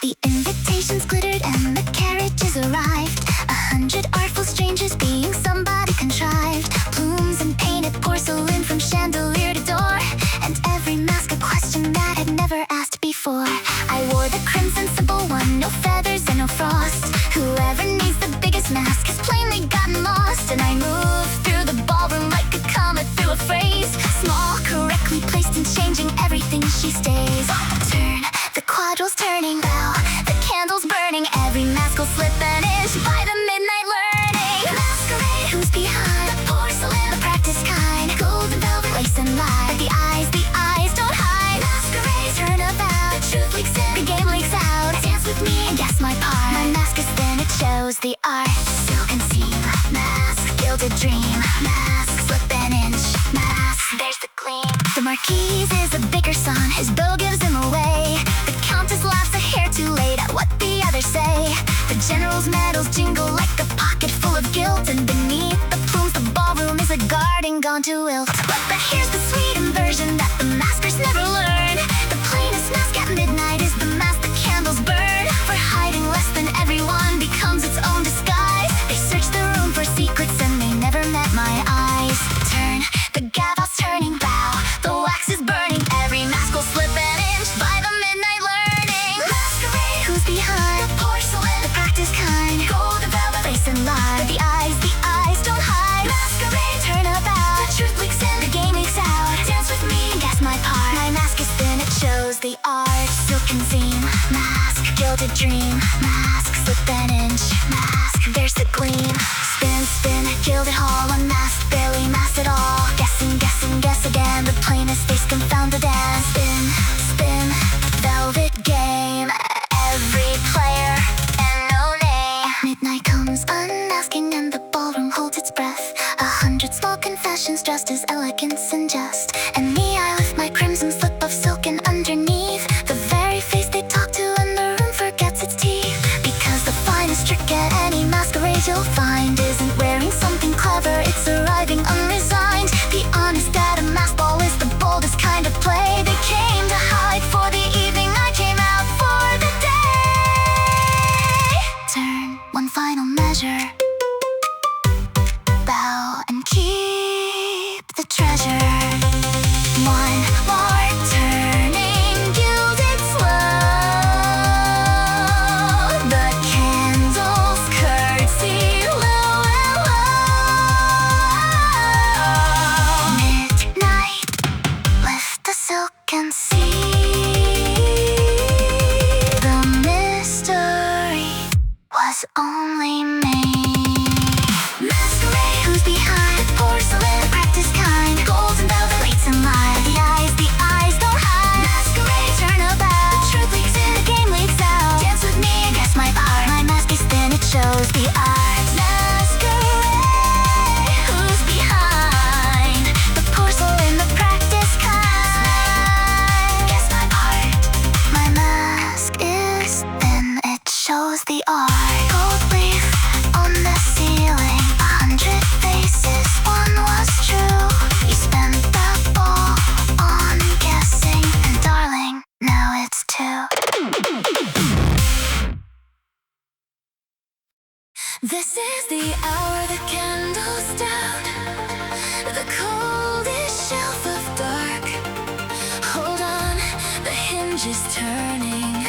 S1: The invitations glittered and the carriages arrived, 100 artful strangers being somebody contrived. Plumes and painted porcelain from chandelier to door, and every mask a question that I'd never asked before. I wore the crimson simple one, no feathers and no frost. Whoever needs the biggest mask has plainly gotten lost. And I moved through the ballroom like a comet through a phrase, small, correctly placed and changing everything she stays. Turn, the quadrilles turning, bow, the candles burning. Every mask will slip and vanish by the midnight learning. Masquerade, who's behind the porcelain, the practice kind, golden velvet lace and Keys is a bicker son, his bow gives him away. The countess laughs a hair too late at what the others say. The general's medals jingle like a pocket full of guilt, and beneath the plumes the ballroom is a garden gone to wilt. But here's the sweet inversion that the maskers never learn. The plainest mask at midnight is the mask the candles burn. For hiding less than everyone becomes its own disguise. They search the room for secrets and they never met my eyes. Turn, the gavel's turning, bow, the wax is burning. Every mask will slip an inch by the midnight learning. Masquerade, who's behind? The porcelain, the practice kind. Golden velvet, face and lie. The eyes don't hide. Masquerade, turn about. The truth leaks in, the game leaks out. Dance with me and guess my part. My mask is thin, it shows the art. Silken seam, mask, gilded dream. Mask, slip an inch. Mask, there's the gleam. Spin, spin, gilded hall. Unmasked, barely masked at all. Guessing, guessing, guess again. The plainest face confound the dance. Spin, spin, velvet game. Every player and no name. Midnight comes unmasking and the ballroom holds its breath. 100 small confessions dressed as elegance and jest. And me, I lift my crimson slip of silk, and underneath the very face they talk to, and the room forgets its teeth. Because the finest trick at any masquerade you'll find isn't wearing something clever, it's arriving unresigned. The honest at a mask ball is the boldest kind of play. They came to hide for the evening, I came out for the day. Turn, one final measure. Bow and keep the treasure. One more turning, gilded slow. The candles curtsy low and low. Midnight, lift the silk and see. The mystery was only made. Masquerade, who's behind? The porcelain, the practice kind. Golden velvet, lates and light. The eyes don't hide. Masquerade, turn about. The truth leaks in, the game leaks out. Dance with me and guess my part. My mask is thin, it shows the art. Masquerade, who's behind? The porcelain, the practice kind. Guess my part. My mask is thin, it shows the art. Gold leaf on the ceiling. 100 faces, one was true. You spent the ball on guessing, and darling, now it's two. This is the hour, the candles down. The coldest shelf of dark. Hold on, the hinge is turning.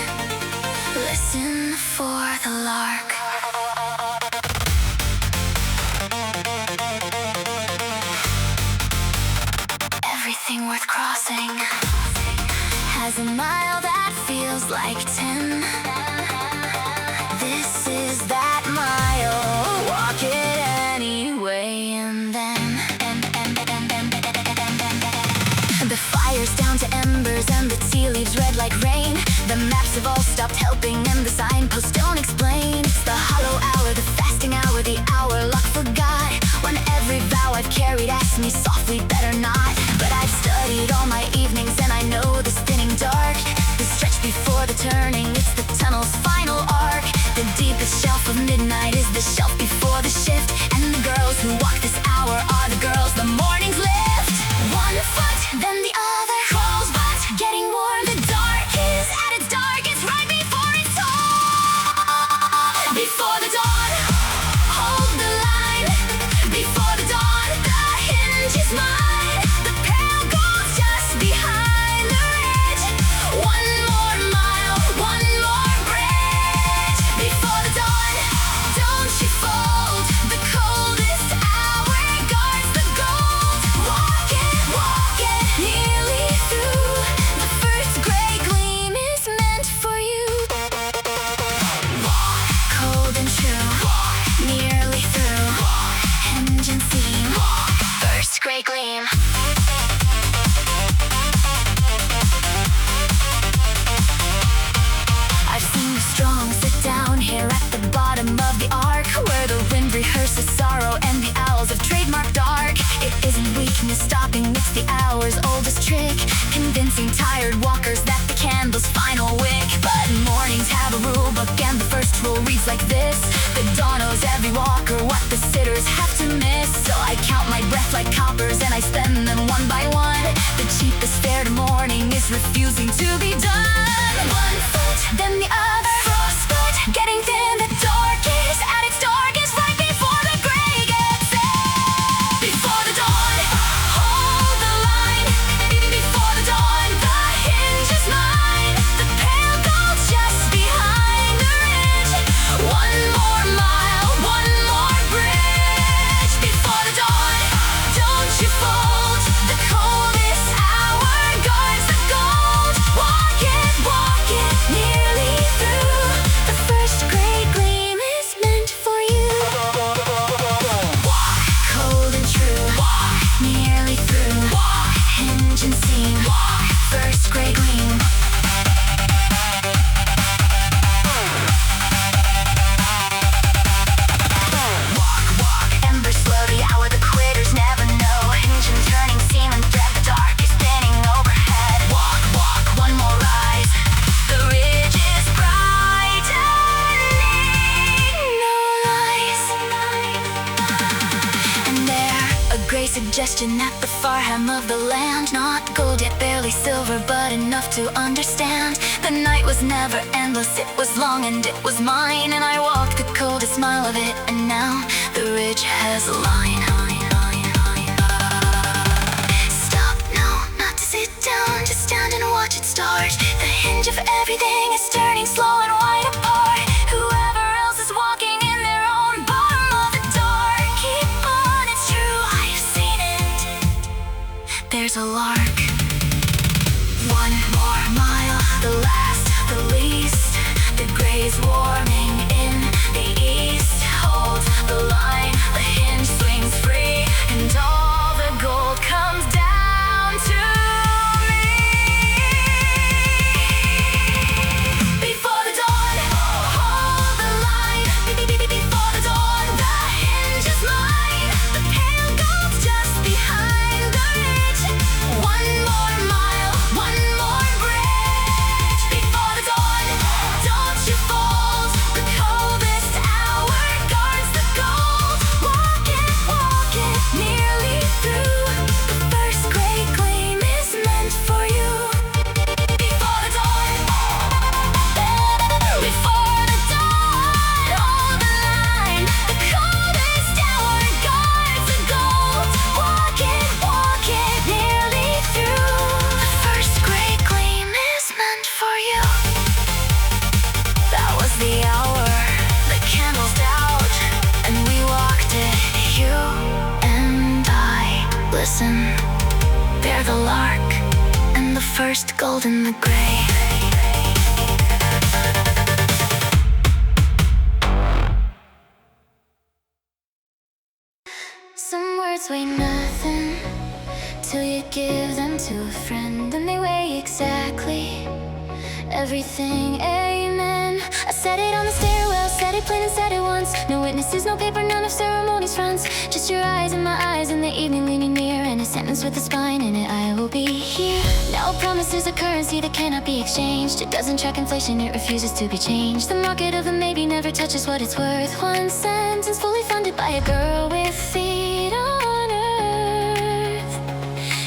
S1: Listen for the lark. Everything worth crossing has a mile that feels like 10. This is that mile. Walk it anyway, and then the fire's down to embers and the tea leaves red like rain. The maps have all stopped helping and the signposts don't explain. It's the hollow hour, the fasting hour, the hour luck forgot. When every vow I've carried asks me softly, better not. But I've studied all my evenings and I know the spinning dark. The stretch before the turning, it's the tunnel's final arc. The deepest shelf of midnight is the shelf before the shift. And the girls who walk this hour are the girls the mornings lift. One foot, then the other crawls, but getting warm. The dark is at its darkest right before it's dawn. Before the dawn, hold the line. Before the dawn, the hinge is mine. The pale gold's just behind the ridge. One more mile, one more bridge. Before the dawn, don't you fold. The coldest hour guards the gold. Walk it nearly through. The first gray gleam is meant for you. Walk, cold and true. Walk, nearly through. Walk, hinge and seam. Walk, first gray gleam. I've seen the strong sit down here at the bottom of the arc, where the wind rehearses sorrow and the owls have trademarked dark. It isn't weakness stopping, it's the hour hour's oldest trick, convincing tired walkers that the candle's final wick. But mornings have a rule book, and the first rule reads like this: the dawn owes every walker what the sitters have to miss. So I count my breath like coppers, and I spend them one by one. The cheapest fare to morning is refusing to be done. One foot, then the other, frostbite, getting thin. The dark is at its darkest right before the gray gets in. Before the dawn, hold the line. Before the dawn, the hinge is mine. The pale gold just behind the ridge. One more mile, one more bridge. Before the dawn, don't you fold. The coldest hour guards the gold. Walk it nearly through. The first gray gleam is meant for you. Walk, cold and true. Walk, nearly through. Walk, hinge and seam. Walk, first gray gleam. Walk, ember slow, the hour the quitters never know. Hinge and turning seam and thread, the dark is spinning overhead. Walk, one more rise. The ridge is brightening, no lies. And there, a gray suggestion at the far hem of the land. Not gold yet barely silver, but enough to understand. The night was never endless, it was long and it was mine. And I walked the coldest mile of it, and now the ridge has a line. Stop, no, not to sit down, just stand and watch it start. The hinge of everything is turning slow and wide apart. Whoever else is walking in their own bottom of the dark, keep on, it's true, I've seen it. There's a lark. One more mile, the last, the least. The gray's warming in the east. Hold the line, the hinge swings free, and all the gold comes down to me. Before the dawn, hold the line. Before the dawn, the hinge is mine. The pale gold's just behind the ridge. One more mile, one more bridge. Before the dawn, don't you fold. The coldest hour guards the gold. Walk it nearly through. The first gray gleam is meant for you. Before the dawn, hold the line. The coldest hour guards the gold. Walk it nearly through. The first gray gleam is meant for you. That was the hour, the candles out, and we walked it, you and I. Listen, they're the lark and the first gold in the gray. Some words weigh nothing till you give them to a friend, and they weigh exactly everything. Amen. I said it on the stairwell, said it plain and said it once. No witnesses, no paper, none of ceremonies fronts. Just your eyes in my eyes in the evening leaning near, and a sentence with a spine in it: I will be here. Now a promise is a currency that cannot be exchanged. It doesn't track inflation, it refuses to be changed. The market of the maybe never touches what it's worth. One sentence fully funded by a girl with feet on earth.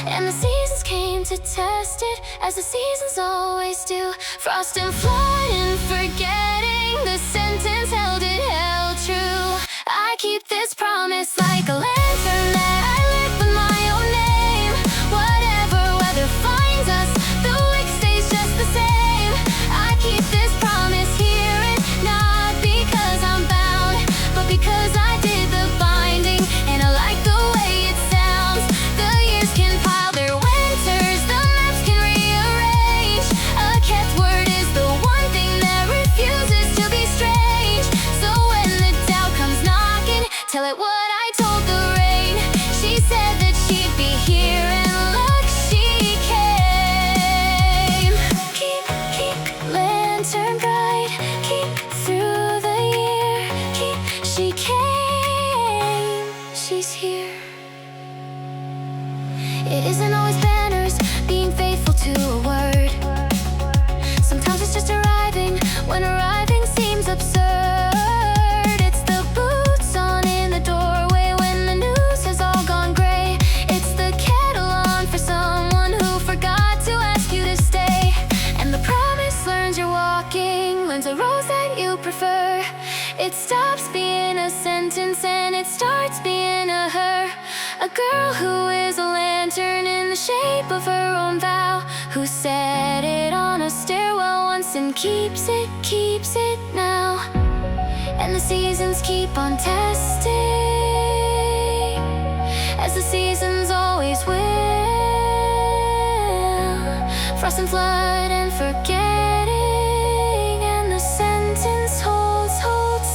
S1: And the seasons came to test it, as the seasons always do. Frost and flood and forgetting, the sentence held it held true. I keep this promise like a lantern that I lit with my own name. Whatever weather finds us, the wick stays just the same. I keep this promise here, and not because I'm bound, but because I did the binding, and I like the way it sounds. The years can pile their winters, the maps can rearrange. A kept word is the one thing that refuses to be strange. So when the doubt comes knocking, tell it what I told the rain. She said that she'd be here, and look, she came. Keep lantern bright, keep through the year. She came, she's here. It isn't always banner to a word. Sometimes it's just arriving when arriving seems absurd. It's the boots on in the doorway when the news has all gone gray. It's the kettle on for someone who forgot to ask you to stay. And the promise learns you're walking, learns a rose that you prefer. It stops being a sentence and it starts being a her. A girl who is a lantern in the shape of her own vow, who set it on a stairwell once and keeps it now. And the seasons keep on testing, as the seasons always will. Frost and flood and forgetting, and the sentence holds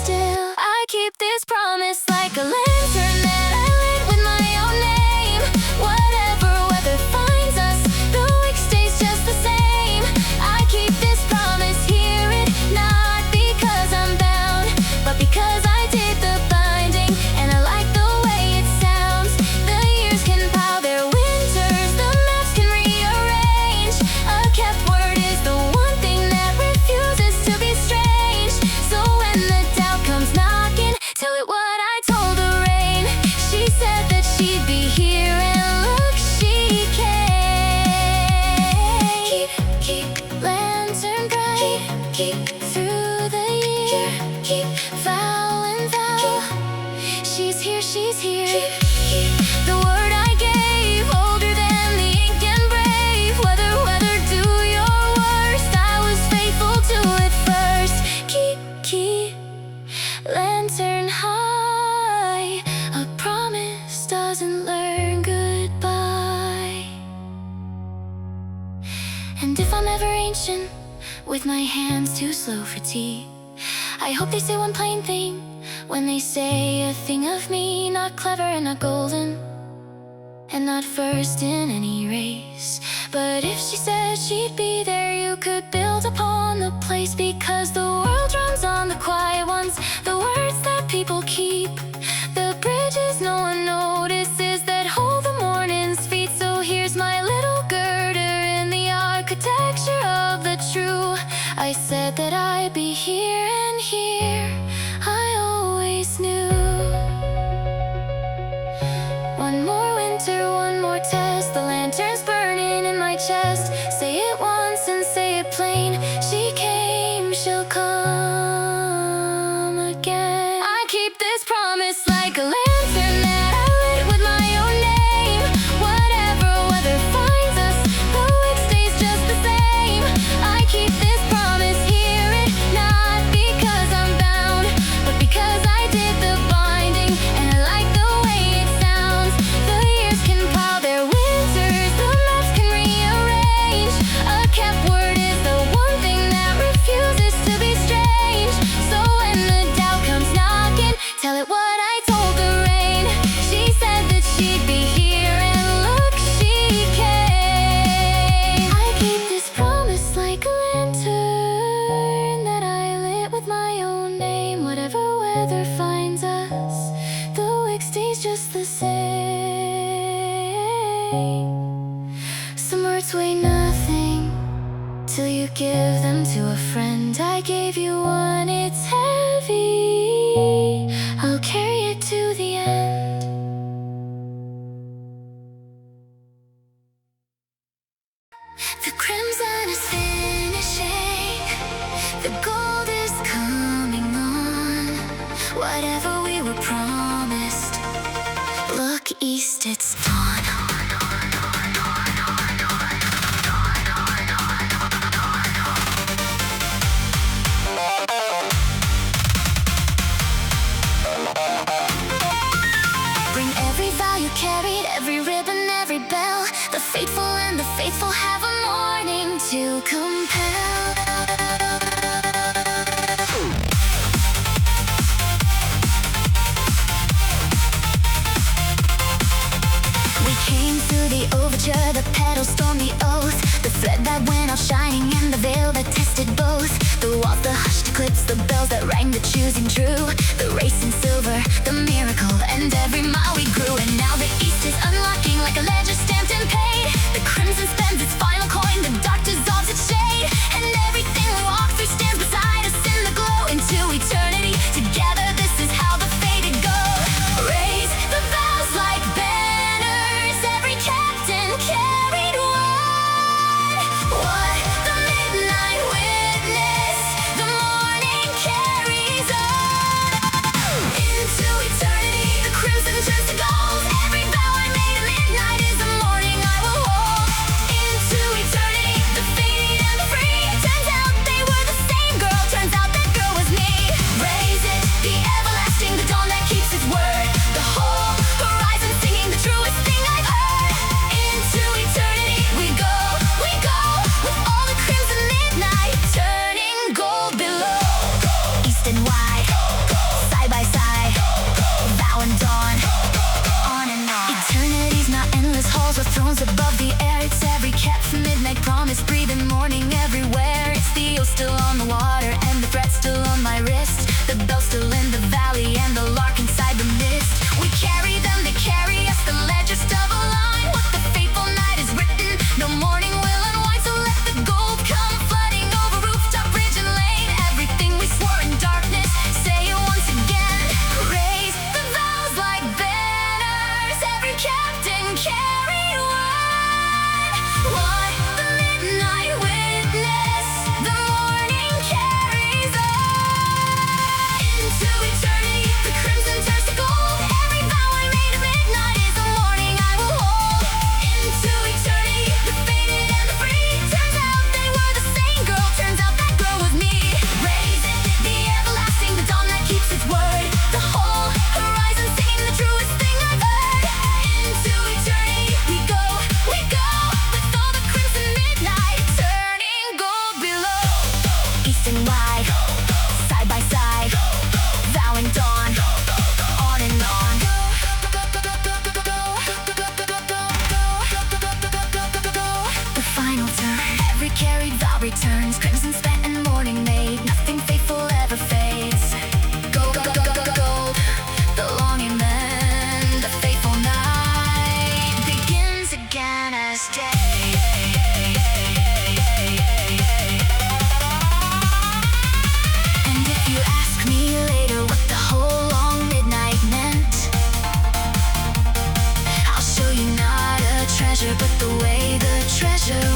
S1: still. I keep this promise like a lantern that I lit with my own name. Whatever weather finds us, the week stays just the same. I keep this promise, hear it, not because I'm bound, but because I did the binding, and I like the way it sounds. The years can pile their winters, the maps can rearrange. A kept word is the one thing that refuses to be strange. So when the doubt comes knocking, tell it what I told the rain. She said that she'd be here, and look, she came. Keep lantern bright, keep through the year, keep vow and vow. She's here, she's here. The word I gave, older than the ink and brave. Weather, do your worst. I was faithful to it first. Keep lantern high. A promise doesn't learn goodbye. And if I'm ever ancient, with my hands too slow for tea, I hope they say one plain thing when they say a thing of me. Not clever and not golden, and not first in any race. But if she said she'd be there, you could build upon the place. Because the world runs on the quiet ones, the words that people keep, the bridges no one notices that hold the morning's feet. So here's my little girder in the architecture of the true. I said that I'd be here, and here I always knew. One more winter, one more test. The lantern's burning in my chest. Say it once and say it plain. She came, she'll come again. I keep this promise like a lantern that I lit with my own name. Whatever weather finds us, the week stays just the same. I keep this promise, hear it, not because I'm bound, but because I did the binding, and I like the way it sounds. The years can pile their winters, the maps can rearrange. A kept word is the one thing that refuses to be strange. So when the doubt comes knocking, tell it what I told the rain. She said that she'd be here, and look, she came. I keep this promise like a lantern that I lit with my own name. Whatever weather finds us, the wick stays just the same. Some words weigh nothing till you give them to a friend. I gave you one, it's heavy, I'll carry it to the end. The crimson is finishing, the gold is coming on. Whatever we were promised, look east, it's dawn. Bring every vow you carried, every ribbon, every bell. The fateful and the faithful have a morning to compel. We came through the overture, the Petalstorm, the oath, the thread that went out shining and the veil that tested both. The waltz, the hushed eclipse, the bells that rang, the choosing true, the race in silver, the miracle, and every mile we grew. And now the east is unlocking like a ledger stamped and paid. The crimson spends its final coin, endless halls with thrones above the air. It's every kept midnight promise, breathing morning everywhere. It's the oath still on the water and the threat still on my wrist. The bell still in the valley and the lark inside the mist. We carry them, they carry us, the ledger still align. What the fateful night is written, no morning will unwind. So let the gold come flooding over rooftop, bridge and lane. Everything we swore in darkness, say it once again. Raise the vows like banners, every captain carry one. What the midnight witness, the morning carries on. Into eternity, the crimson turns to gold. Every vow I made at midnight is the morning I will hold. Into eternity, the faded and the free. Turns out they were the same girl, turns out that girl was me. Raise it, the everlasting, the dawn that keeps its word. The whole horizon singing the truest thing I've heard. Into eternity we go, with all the crimson midnight turning gold below. East and wide, side by side, vowing dawn, on and on. The final turn, every carried vow returns. Crimson spent and morning made, nothing faithful ever fades. Gold, the longing then, the faithful night begins again as day. And if you ask me later what the whole long midnight meant, I'll show you not a treasure, but the way the treasure